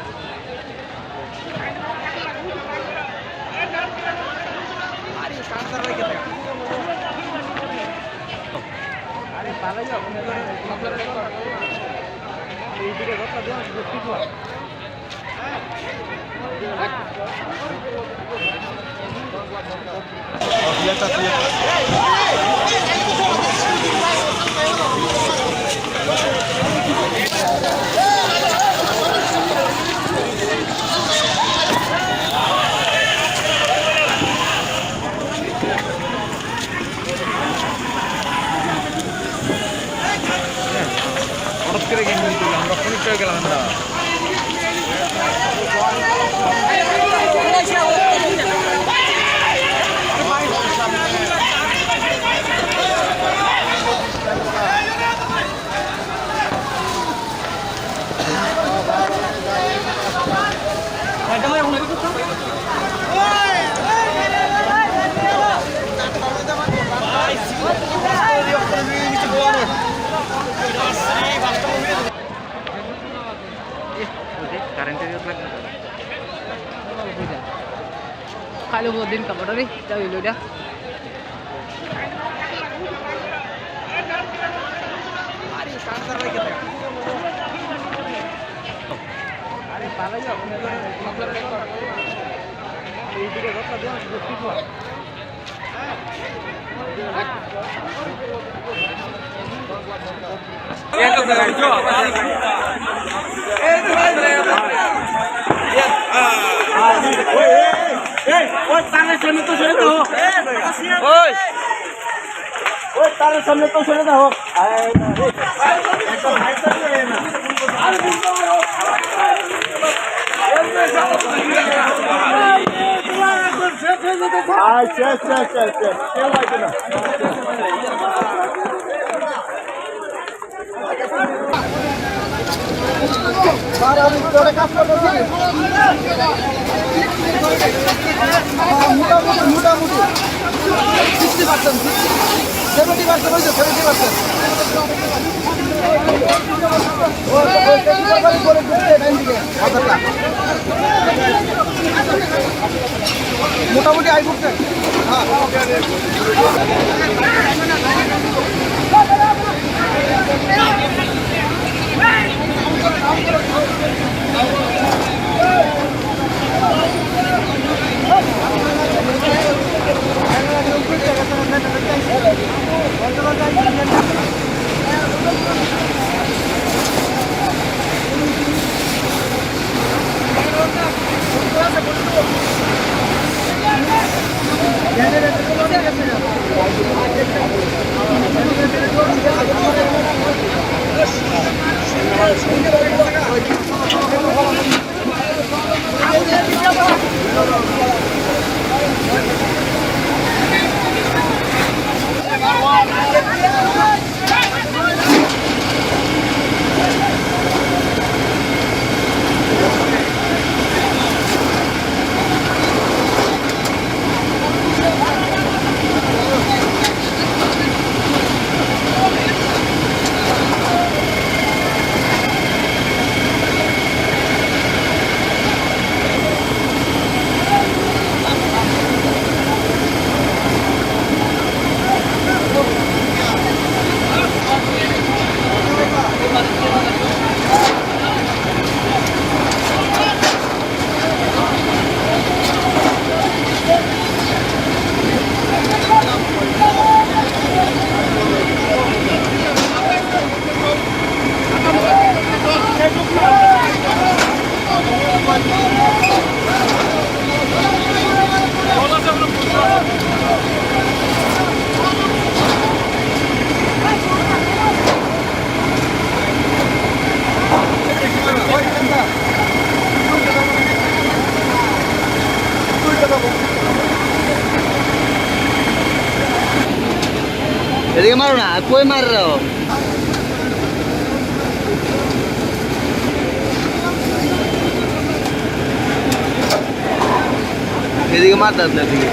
Kalau buat din kabar ni, jauh dulu dah. মোটামুটি 60%, 70% হয়েছে, 70%। মোটামুটি আই করছে। এদিকে মারো না, কই মার রো এদিকে মার দাস না এদিকে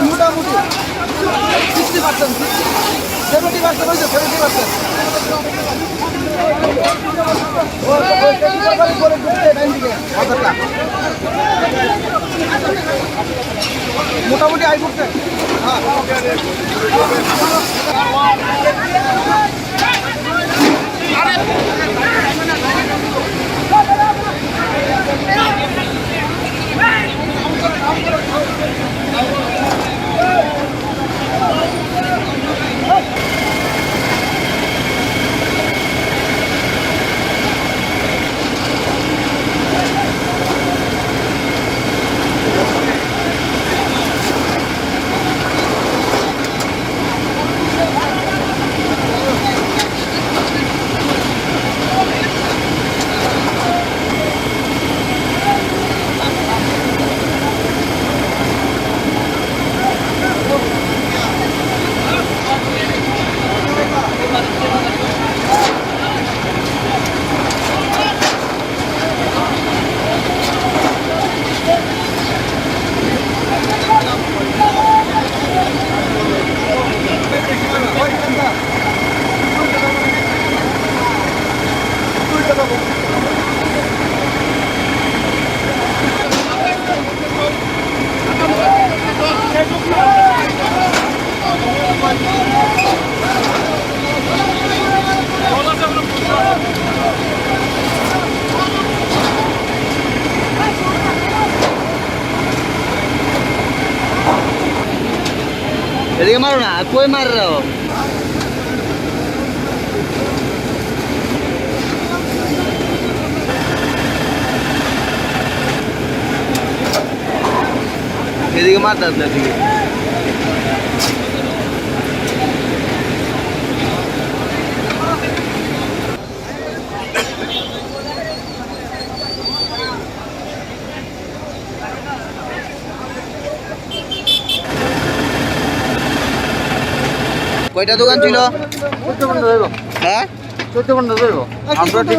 মোটামুটি 60%, 70% হয়েছে, 70%। মোটামুটি আই করতে এদিকে মারো না, কই মার রে ও? এদিকে মারতে আপনার দিকে কয়টা দোকান ছিল? 14 ঘন্টা ধরবো, হ্যাঁ 14 ঘন্টা ধরবো আমরা ঠিক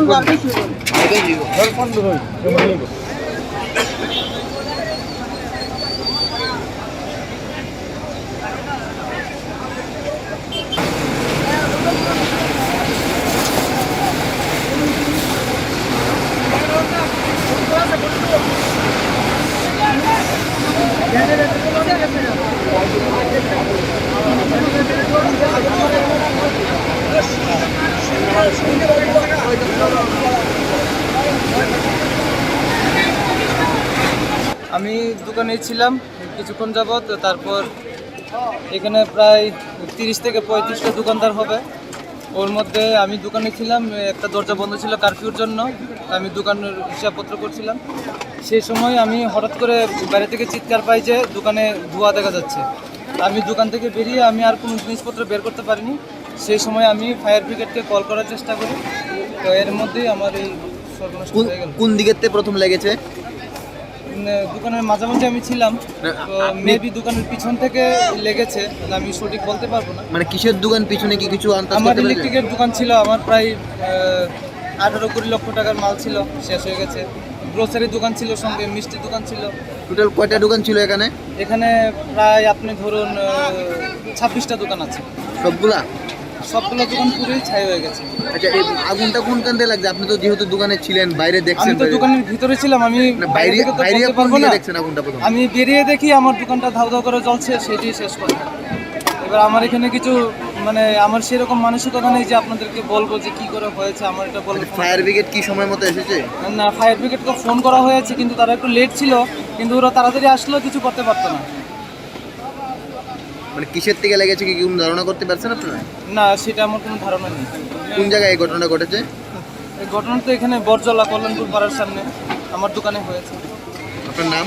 আমি দোকানে ছিলাম কিছুক্ষণ যাবত, তারপর এখানে প্রায় 30 থেকে 35টা দোকানদার হবে। ওর মধ্যে আমি দোকানে ছিলাম, একটা দরজা বন্ধ ছিল কারফিউর জন্য, আমি দোকানের হিসাবপত্র করছিলাম। সেই সময় আমি হঠাৎ করে বাইরে থেকে চিৎকার পাই যে দোকানে ধোঁয়া দেখা যাচ্ছে। আমি দোকান থেকে বেরিয়ে আমি আর কোনো জিনিসপত্র বের করতে পারিনি। সেই সময় আমি ফায়ার ব্রিগেডকে কল করার চেষ্টা করি, তো এর মধ্যেই আমার এই সর্বনাশ হয়ে গেল। কোন দিকের থেকে প্রথম লেগেছে? দোকানের মাঝামাঝি আমি ছিলাম, তো মেবি দোকানের পিছন থেকে লেগেছে, আমি সঠিক বলতে পারবো না। মানে কিসের দোকান পিছনে কি কিছু আন্দাজ আমার করতে পেরেছেন? ইলেকট্রিকের দোকান ছিল, আমার প্রায় 18-20 লক্ষ টাকার মাল ছিল, শেষ হয়ে গেছে। গ্রোসারি দোকান ছিল, সঙ্গে মিষ্টি দোকান ছিল। টোটাল কয়টা দোকান ছিল এখানে? এখানে প্রায় আপনি ধরুন 26টা দোকান আছে। সবগুলো দোকান পুরোই ছাই হয়ে গেছে। আচ্ছা, এই আগুনটা কোনখান থেকে লাগছে? আপনি তো যেহেতু দোকানে ছিলেন, বাইরে আমি দেখছেন। তো দোকানের ভিতরে ছিলাম, আমি বাইরে থেকে তো বাইরে বলতে কোন পারবো দিকে না। দেখছেন আগুনটা প্রথম? আমি বেরিয়ে দেখি আমার দোকানটা ধাউ ধাউ করে জ্বলছে, সেটাই শেষ কথা। এবার আমার এখানে কিছু মানে আমার সেরকম মানসিকতা নেই যে আপনাদেরকে বলবো যে কি করে হয়েছে, আমার এটা বলবো। ফায়ার ব্রিগেড কি সময় মতো এসেছে? না, ফায়ার ব্রিগেডকে ফোন করা হয়েছে, কিন্তু তারা একটু লেট ছিল, কিন্তু ওরা তাড়াতাড়ি আসলেও কিছু করতে পারতো না। মানে কিসের থেকে লেগেছে কি কোনো ধারণা করতে পারছেন আপনারা? না, সেটা আমার কোনো ধারণা নেই। কোন জায়গায় এই ঘটনা ঘটেছে? এই ঘটনা তো এখানে বরজলা কল্যাণপুর পাড়ার সামনে আমার দোকানে হয়েছে। আপনার নাম?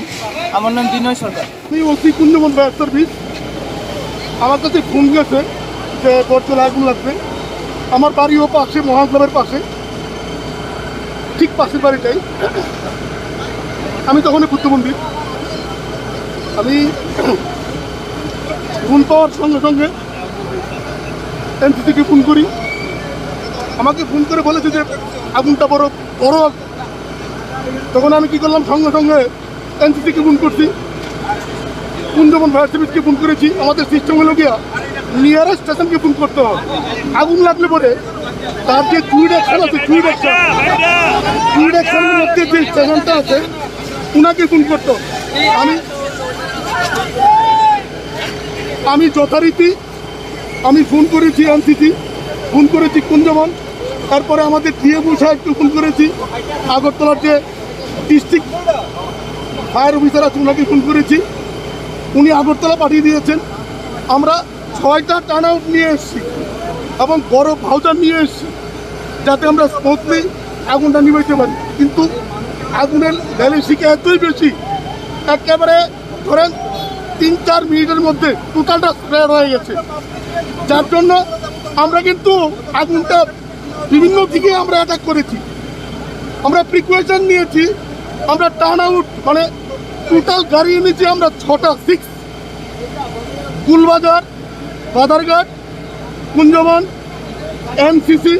আমার নাম বিনয় সরকার। আমি ওসি কুঞ্জবন ফায়ার সার্ভিস। আমার কাছে ফোন গেছে যে বরতলা আগুন লাগবে। আমার বাড়িও পাশে, মহাক্লাবের পাশে, ঠিক পাশের বাড়িটাই। আমি তখন বুদ্ধমন্দির। আমি ফোন পাওয়ার সঙ্গে সঙ্গে এনসিসিকে ফোন করি। আমাকে ফোন করে বলেছে যে আগুনটা বড় বড়। তখন আমি কী করলাম, সঙ্গে সঙ্গে এনসিসিকে ফোন করছি, কুঞ্জবন ফায়ার সার্ভিসকে ফোন করেছি। আমাদের সিস্টেম হলো গিয়া নিয়ারেস্ট স্টেশনকে ফোন করতে হবে। আগুন লাগলে পরে তার যে কুইড অ্যাকশন আছে, কুইড অ্যাকশনের মধ্যে যে স্টেশনটা আছে উনাকে ফোন করতো। আমি যথারীতি আমি ফোন করেছি এনসিসি, ফোন করেছি কুঞ্জবন, তারপরে আমাদের ডিএমও সাহেবকে ফোন করেছি, আগরতলার যে ডিস্ট্রিক্ট ফায়ার অফিসার আছে ওনাকে ফোন করেছি, উনি আগরতলা পাঠিয়ে দিয়েছেন। আমরা 6টা টার্ন আউট নিয়ে এসেছি এবং বড় ভাউচার নিয়ে এসেছি যাতে আমরা স্মুথলি আগুনটা নিভাইতে পারি, কিন্তু আগুনের ভ্যালিসিকা এতই বেশি, একেবারে ধরেন 3-4 মিনিটের মধ্যে টোটালটা স্প্রেড হয়ে গেছে, যার জন্য আমরা কিন্তু আগুনটা বিভিন্ন দিকে আমরা অ্যাটাক করেছি। আমরা প্রিকশন নিয়েছি, আমরা টার্ন আউট মানে টোটাল গাড়ি এনেছি আমরা 6টা, 6 গুলবাজার, বাদারঘাট, কুঞ্জবন, এনসিসি,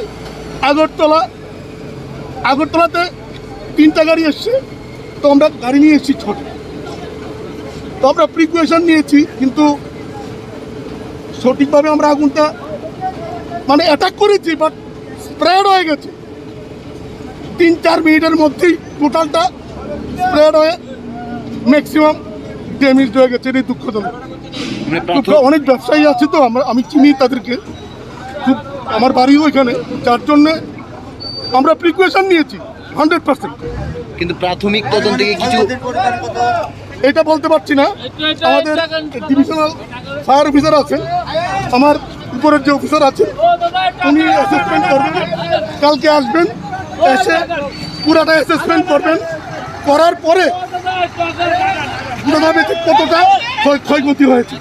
আগরতলাতে 3টা গাড়ি এসছে, তো আমরা গাড়ি নিয়ে এসেছি 6টা। তো আমরা প্রিকশন নিয়েছি, কিন্তু সঠিকভাবে আমরা আগুনটা মানে অ্যাটাক করেছি, বাট স্প্রেড হয়ে গেছে 3-4 মিনিটের মধ্যেই টোটালটা স্প্রেড হয়ে ম্যাক্সিমাম ড্যামেজ হয়ে গেছে। এটা দুঃখজনক। অনেক ব্যবসায়ী আছে, তো আমি চিনি তাদেরকে, খুব আমার বাড়িও এখানে, যার জন্যে আমরা প্রিকশন নিয়েছি 100%। কিন্তু প্রাথমিক তদন্ত থেকে কিছু এটা বলতে পারছি না। আমাদের ডিভিশনাল ফায়ার অফিসার আছেন, আমার উপরের যে অফিসার আছেন উনি অ্যাসেসমেন্ট করবেন, কালকে আসবেন, এসে পুরাটা অ্যাসেসমেন্ট করবেন, করার পরে পুরোভাবে কতটা ক্ষয়ক্ষতি হয়েছে,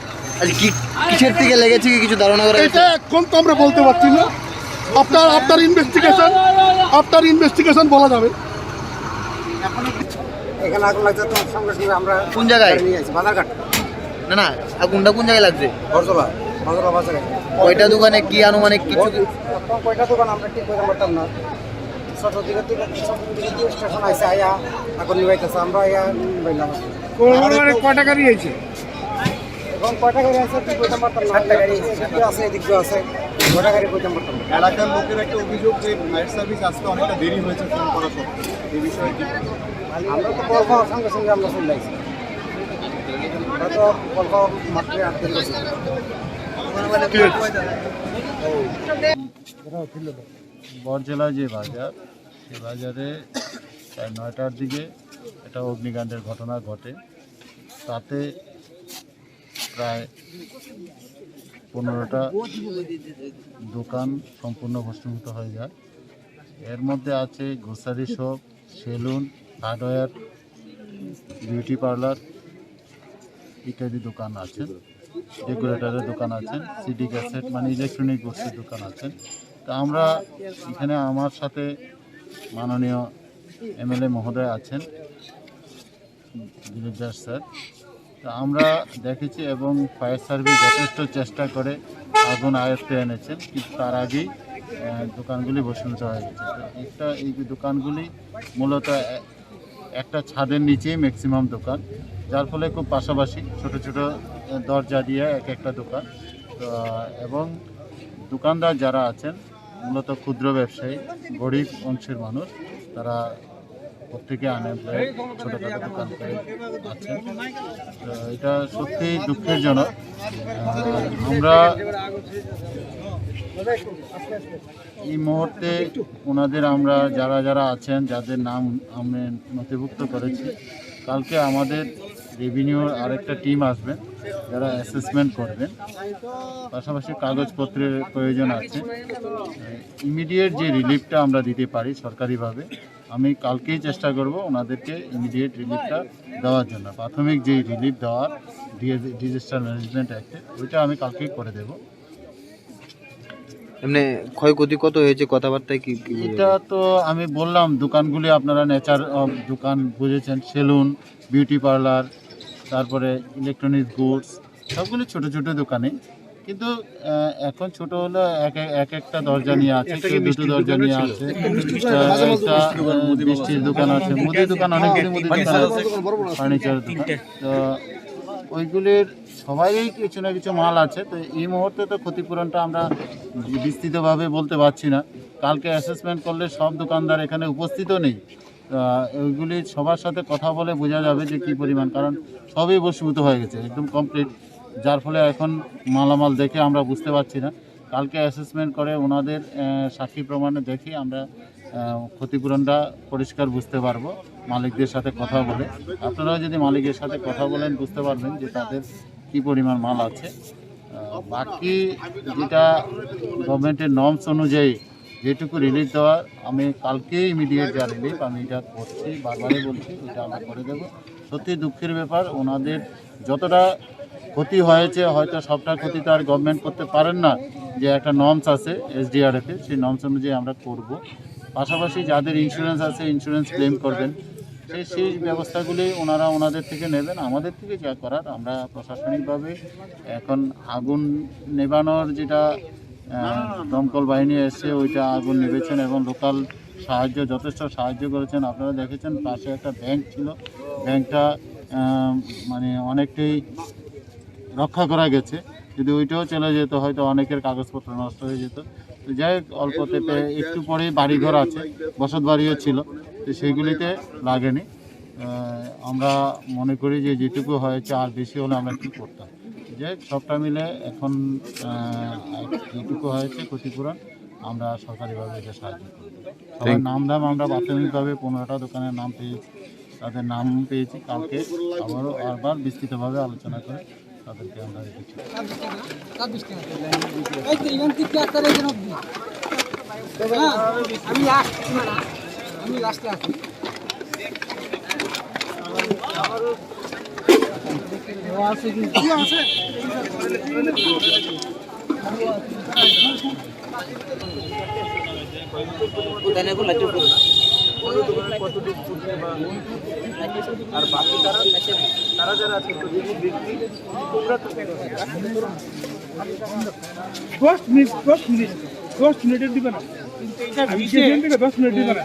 কিসের থেকে লেগেছে কি কিছু ধারণা করা এটা এখন তো আমরা বলতে পারছি না। আফটার ইনভেস্টিগেশন বলা যাবে। এখানে আগুন লাগছে তো সঙ্গে সঙ্গে আমরা কোন জায়গায় নিয়ে আসি বাজারঘাট, না আগুনটা কোন জায়গায় লাগছে? বরজলা বাজারে। কয়টা দোকানে কি আনুমানিক কিছু কয়টা দোকান আমরা ঠিক করতে পারতাম না, ছোট দিকে স্টেশন আছে, আয়া আগুন নিবাইতেছে, আমরা আয়া নিবাইলাম। কয়টা গাড়ি হয়েছে এবং কয়টা গাড়ি আছে ঠিক করতে পারতাম না, 8টা গাড়ি আছে, এদিক দিয়ে আছে, 6টা গাড়ি করতে পারতাম না। এলাকার লোকের একটা অভিযোগ যে ফায়ার সার্ভিস আসতে অনেকটা দেরি হয়েছে ফোন করা সত্ত্বেও, এই বিষয়ে কি? আমরা তো কল পাওয়ার সঙ্গে সঙ্গে আমরা চলে আসছি, হয়তো কল পাওয়ার মাত্র 8 দিন গেছে। বরজেলা যে বাজার, সে বাজারে প্রায় 9টার দিকে একটা অগ্নিকাণ্ডের ঘটনা ঘটে। তাতে প্রায় 15টা দোকান সম্পূর্ণ ভস্মীভূত হয়ে যায়। এর মধ্যে আছে grocery shop, salon, hardware, beauty parlour ইত্যাদি দোকান আছেন, ডেকোরেটরের দোকান আছেন, সিডি ক্যাসেট মানে ইলেকট্রনিক বস্তুর দোকান আছেন। তো আমরা এখানে আমার সাথে মাননীয় এমএলএ মহোদয় আছেন, দিলীপ দাস স্যার। তো আমরা দেখেছি এবং ফায়ার সার্ভিস যথেষ্ট চেষ্টা করে আগুন আয়ত্তে এনেছেন, কিন্তু তার আগেই দোকানগুলি ভস্মীভূত হয়ে গেছে। তো এই দোকানগুলি মূলত একটা ছাদের নিচেই ম্যাক্সিমাম দোকান, যার ফলে খুব পাশাপাশি ছোট ছোট দরজা দিয়ে একটা দোকান। তো এবং দোকানদার যারা আছেন মূলত ক্ষুদ্র ব্যবসায়ী, গরিব অংশের মানুষ, তারা প্রত্যেকে আনএমপ্লয়েড, ছোটোখাটো দোকান করে আছেন। তো এটা সত্যিই দুঃখজনক। আমরা এই মুহূর্তে ওনাদের আমরা যারা আছেন, যাদের নাম আমরা নথিভুক্ত করেছি, কালকে আমাদের রেভিনিউর আরেকটা টিম আসবেন যারা অ্যাসেসমেন্ট করবেন, পাশাপাশি কাগজপত্রের প্রয়োজন আছে। ইমিডিয়েট যে রিলিফটা আমরা দিতে পারি সরকারিভাবে, আমি কালকেই চেষ্টা করব ওনাদেরকে ইমিডিয়েট রিলিফটা দেওয়ার জন্য। প্রাথমিক যেই রিলিফ দেওয়ার ডিজাস্টার ম্যানেজমেন্ট অ্যাক্টে, ওইটা আমি কালকেই করে দেব। এমনি ক্ষয়ক্ষতি কত হয়েছে কথাবার্তায় কি? এটা তো আমি বললাম, দোকানগুলি আপনারা নেচার দোকান বুঝেছেন, সেলুন, বিউটি পার্লার, তারপরে ইলেকট্রনিক্স গুডস, সবগুলি ছোট ছোট দোকানে। কিন্তু এখন ছোট হলো একটা দরজা নিয়ে আছে, কেউ দুটো দরজা নিয়ে আছে, একটা মিষ্টির দোকান আছে, মুদির দোকান, অনেকগুলি মুদির দোকান আছে, ফার্নিচারের দোকান। তো ওইগুলির সবারই কিছু না কিছু মাল আছে, তো এই মুহূর্তে তো ক্ষতিপূরণটা আমরা বিস্তৃতভাবে বলতে পারছি না। কালকে অ্যাসেসমেন্ট করলে সব দোকানদার এখানে উপস্থিতও নেই, ওইগুলি সবার সাথে কথা বলে বোঝা যাবে যে কী পরিমাণ, কারণ সবই বশীভূত হয়ে গেছে একদম কমপ্লিট, যার ফলে এখন মালামাল দেখে আমরা বুঝতে পারছি না। কালকে অ্যাসেসমেন্ট করে ওনাদের সাক্ষী প্রমাণে দেখে আমরা ক্ষতিপূরণটা পরিষ্কার বুঝতে পারবো মালিকদের সাথে কথা বলে। আপনারাও যদি মালিকের সাথে কথা বলেন বুঝতে পারবেন যে তাদের কী পরিমাণ মাল আছে। বাকি যেটা গভর্নমেন্টের নর্মস অনুযায়ী যেটুকু রিলিফ দেওয়ার, আমি কালকে ইমিডিয়েট যা রিলিফ আমি এটা করছি, বারবারই বলছি এটা আমরা করে দেবো। সত্যি দুঃখের ব্যাপার, ওনাদের যতটা ক্ষতি হয়েছে হয়তো সবটা ক্ষতি তো আর গভর্নমেন্ট করতে পারেন না, যে একটা নর্মস আছে SDRF এর, সেই নর্মস অনুযায়ী আমরা করব। পাশাপাশি যাদের ইন্স্যুরেন্স আছে ইন্স্যুরেন্স ক্লেম করবেন, সেই ব্যবস্থাগুলি ওনারা ওনাদের থেকে নেবেন। আমাদের থেকে যা করার আমরা প্রশাসনিকভাবে এখন আগুন নেভানোর যেটা দমকল বাহিনী এসে ওইটা আগুন নেবেছেন এবং লোকাল সাহায্য যথেষ্ট সাহায্য করেছেন। আপনারা দেখেছেন পাশে একটা ব্যাংক ছিল, ব্যাংকটা মানে অনেকটাই রক্ষা করা গেছে, যদি ওইটাও চলে যেত হয়তো অনেকের কাগজপত্র নষ্ট হয়ে যেত। তো যাই হোক, অল্পতে একটু পরেই বাড়িঘর আছে, বসত বাড়িও ছিল, তো সেইগুলিতে লাগেনি। আমরা মনে করি যে যেটুকু হয়েছে আর বেশি হলে আমরা কী করতাম, যে সবটা মিলে এখন যেটুকু হয়েছে ক্ষতিপূরণ আমরা সরকারিভাবে এটা সাহায্য করব। সবার নাম আমরা প্রাথমিকভাবে 15টা দোকানের নাম পেয়েছি, তাদের নাম পেয়েছি। কালকে আবার বিস্তৃতভাবে আলোচনা করে তাদেরকে আমরা রেখেছি। আর বাকি তারা যারা আছে তোমরা তো 10 মিনিটের দিবে না, 10 মিনিট দিবে না।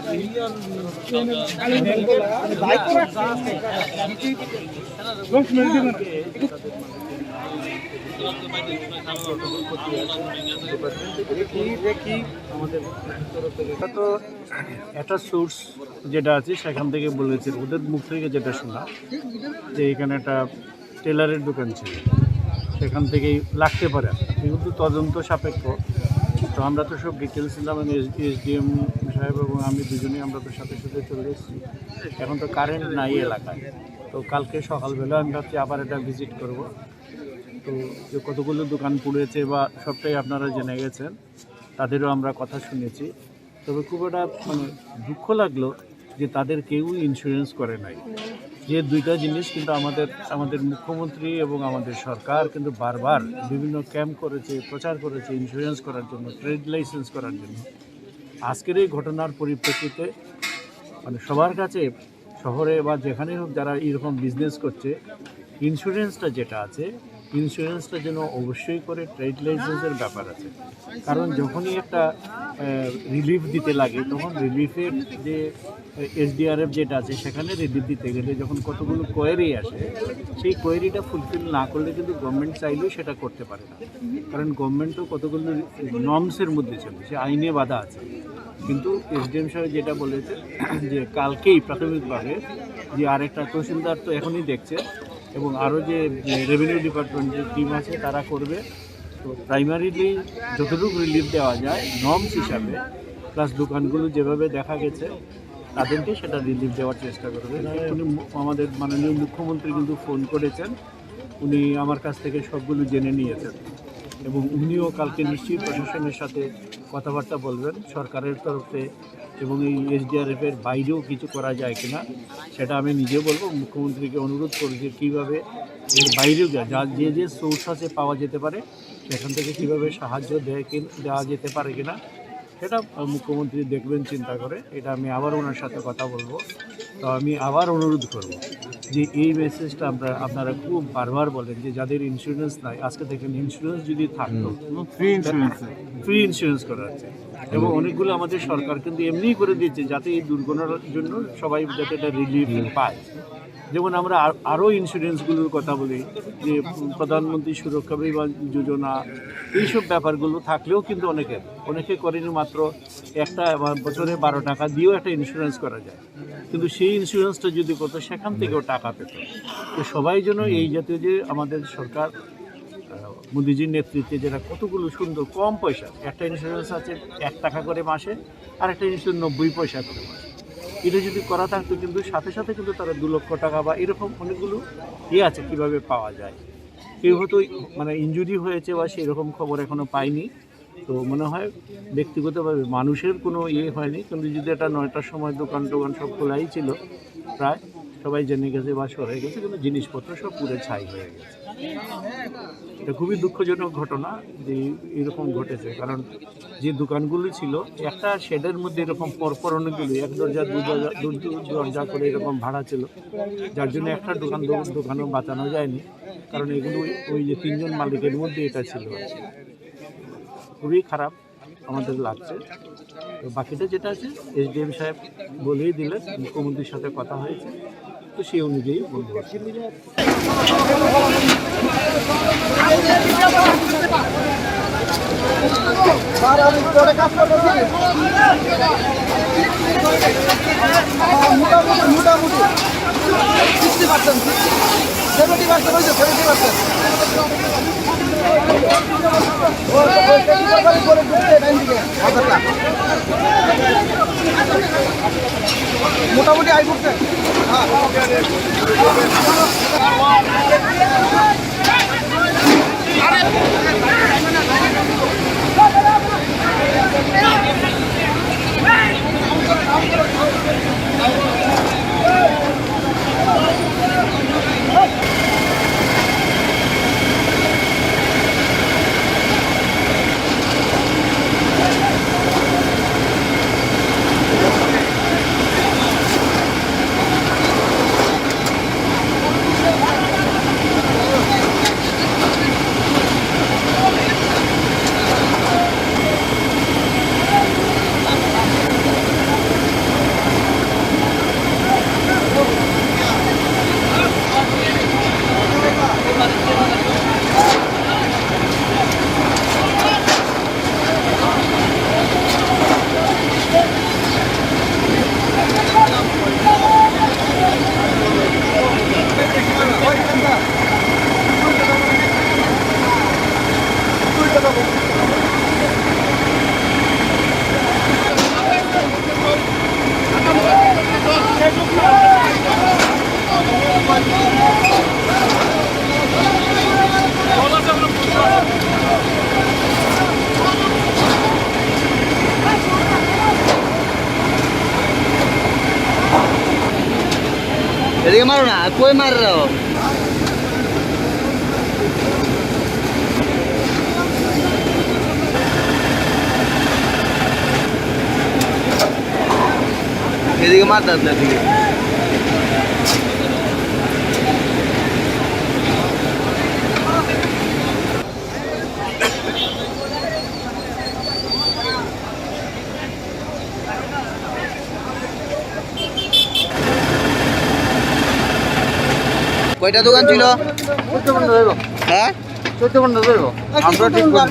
তো একটা সোর্স যেটা আছে সেখান থেকে বলেছে, ওদের মুখ থেকে যেটা শোনা যে এখানে একটা টেলারের দোকান ছিল, সেখান থেকেই লাগতে পারে, কিন্তু তদন্ত সাপেক্ষ। তো আমরা তো সব ডিটেলস ছিলাম, SDM সাহেব এবং আমি দুজনেই আমরা তো সাথে সাথে চলে এসেছি। এখন তো কারেন্ট নাই এলাকায়, তো কালকে সকালবেলা আমি ভাবছি আবার এটা ভিজিট করব। তো যে কতগুলো দোকান পুড়েছে বা সবটাই আপনারা জেনে গেছেন, তাদেরও আমরা কথা শুনেছি। তবে খুব একটা মানে দুঃখ লাগলো যে তাদের কেউ ইন্স্যুরেন্স করে নাই। যে দুইটা জিনিস কিন্তু আমাদের মুখ্যমন্ত্রী এবং আমাদের সরকার কিন্তু বারবার বিভিন্ন ক্যাম্প করেছে, প্রচার করেছে ইন্স্যুরেন্স করার জন্য, ট্রেড লাইসেন্স করার জন্য। আজকের এই ঘটনার পরিপ্রেক্ষিতে মানে সবার কাছে শহরে বা যেখানেই হোক যারা এরকম বিজনেস করছে, ইন্স্যুরেন্সটা যেটা আছে, ইন্স্যুরেন্সটা যেন অবশ্যই করে, ট্রেড লাইসেন্সের ব্যাপার আছে। কারণ যখনই একটা রিলিফ দিতে লাগে তখন রিলিফের যে SDRF যেটা আছে সেখানে রিলিফ দিতে গেলে যখন কতগুলো কোয়েরি আসে, সেই কোয়েরিটা ফুলফিল না করলে কিন্তু গভর্নমেন্ট চাইলেও সেটা করতে পারে না। কারণ গভর্নমেন্টও কতগুলো নর্মসের মধ্যে চলে, সে আইনে বাধা আছে। কিন্তু SDM সাহেব যেটা বলেছে যে কালকেই প্রাথমিকভাবে যে আরেকটা তহসিলদার তো এখনই দেখছে এবং আরও যে রেভিনিউ ডিপার্টমেন্টের টিম আছে তারা করবে। তো প্রাইমারিলি যতটুকু রিলিফ দেওয়া যায় নর্মস হিসাবে, প্লাস দোকানগুলো যেভাবে দেখা গেছে তাদেরকে সেটা রিলিফ দেওয়ার চেষ্টা করবে। উনি আমাদের মাননীয় মুখ্যমন্ত্রী কিন্তু ফোন করেছেন, উনি আমার কাছ থেকে সবগুলো জেনে নিয়েছেন এবং উনিও কালকে নিশ্চয়ই প্রশাসনের সাথে কথাবার্তা বলবেন সরকারের তরফে, এবং এই SDRF-এর বাইরেও কিছু করা যায় কিনা সেটা আমি নিজে বলবো। মুখ্যমন্ত্রীকে অনুরোধ করি যে কীভাবে এর বাইরেও যে সোর্স আছে পাওয়া যেতে পারে সেখান থেকে কীভাবে সাহায্য দেওয়া যেতে পারে কিনা সেটা মুখ্যমন্ত্রী দেখবেন চিন্তা করে। এটা আমি আবার ওনার সাথে কথা বলবো। তো আমি আবার অনুরোধ করব যে এই মেসেজটা আপনারা খুব বারবার বলেন যে যাদের ইন্স্যুরেন্স নাই, আজকে দেখেন ইন্স্যুরেন্স যদি থাকতো, ফ্রি ইন্স্যুরেন্স করা আছে এবং অনেকগুলো আমাদের সরকার কিন্তু এমনিই করে দিয়েছে যাতে এই দুর্ঘটনার জন্য সবাই যাতে এটা রিলিফ পায়। যেমন আমরা আরও ইন্স্যুরেন্সগুলোর কথা বলি, যে প্রধানমন্ত্রী সুরক্ষা বিমা যোজনা, এইসব ব্যাপারগুলো থাকলেও কিন্তু অনেকে করেনি। মাত্র একটা বছরে 12 টাকা দিয়েও একটা ইন্স্যুরেন্স করা যায়, কিন্তু সেই ইন্স্যুরেন্সটা যদি করতো সেখান থেকেও টাকা পেত। তো সবাই যেন এই জাতীয় যে আমাদের সরকার মোদিজির নেতৃত্বে যেটা কতগুলো সুন্দর কম পয়সা, একটা ইন্স্যুরেন্স আছে 1 টাকা করে মাসে, আর একটা ইন্স্যুরেন্স 90 পয়সা করে মাসে, এটা যদি করা থাকতো কিন্তু সাথে সাথে কিন্তু তারা 2 লক্ষ টাকা বা এরকম অনেকগুলো আছে কীভাবে পাওয়া যায়। কেউ হয়তো মানে ইনজুরি হয়েছে বা সেই রকম খবর এখনও পাইনি। তো মনে হয় ব্যক্তিগতভাবে মানুষের কোনো হয়নি, কিন্তু যদি এটা 9টার সময় দোকান সব খোলাই ছিল, প্রায় সবাই জেনে গেছে বা সরে গেছে, কিন্তু জিনিসপত্র সব পুরো ছাই হয়ে গেছে। এটা খুবই দুঃখজনক ঘটনা যে এরকম ঘটেছে, কারণ যে দোকানগুলি ছিল একটা শেডের মধ্যে এরকম পরপর অনেকগুলি, 1 দরজা 2 দরজা করে এরকম ভাড়া ছিল, যার জন্য একটা দোকানও বাঁচানো যায়নি, কারণ এগুলো ওই যে 3 জন মালিকের মধ্যে এটা ছিল। খুবই খারাপ আমাদের লাগছে। তো বাকিটা যেটা আছে SDM সাহেব বলেই দিলেন, মুখ্যমন্ত্রীর সাথে কথা হয়েছে, তো সেই অনুযায়ী বলবো। মোটামুটি আই করছে। এদিকে মারো না, কই মার রাও। এদিকে মার দাঁত না, এদিকে কয়টা দোকান ছিল? 14 রইব। হ্যাঁ 14 রইব। আমরা ঠিক করব।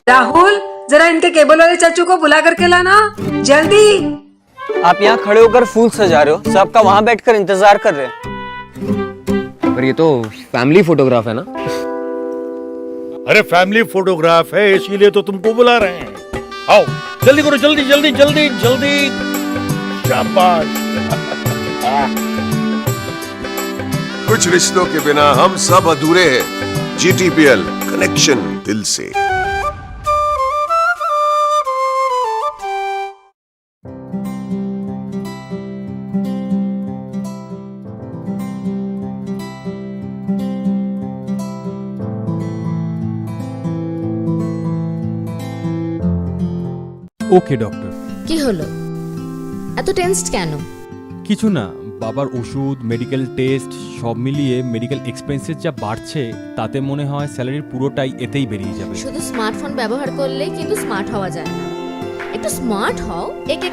राहुल, जरा इनके केबल वाले चाचू को बुला करके लाना जल्दी। आप यहाँ खड़े होकर फूल सजा रहे हो, सबका वहाँ बैठकर इंतजार कर रहे हैं। पर ये तो फैमिली फोटोग्राफ है ना? अरे फैमिली फोटोग्राफ है, इसीलिए तो तुमको बुला रहे हैं। आओ जल्दी करो, जल्दी जल्दी जल्दी जल्दी। शाबाश। कुछ रिश्तों के बिना हम सब अधूरे हैं। GTPL, कनेक्शन दिल से। ওকে ডক্টর। কি হলো, এত টেনসড কেন? কিছু না, বাবার ওষুধ, মেডিকেল টেস্ট সব মিলিয়ে মেডিকেল এক্সপেন্সেস যা বাড়ছে তাতে মনে হয় স্যালারির পুরোটাই এতেই বেরিয়ে যাবে। শুধু স্মার্টফোন ব্যবহার করলেই কিন্তু স্মার্ট হওয়া যায় না, একটু স্মার্ট হও, একে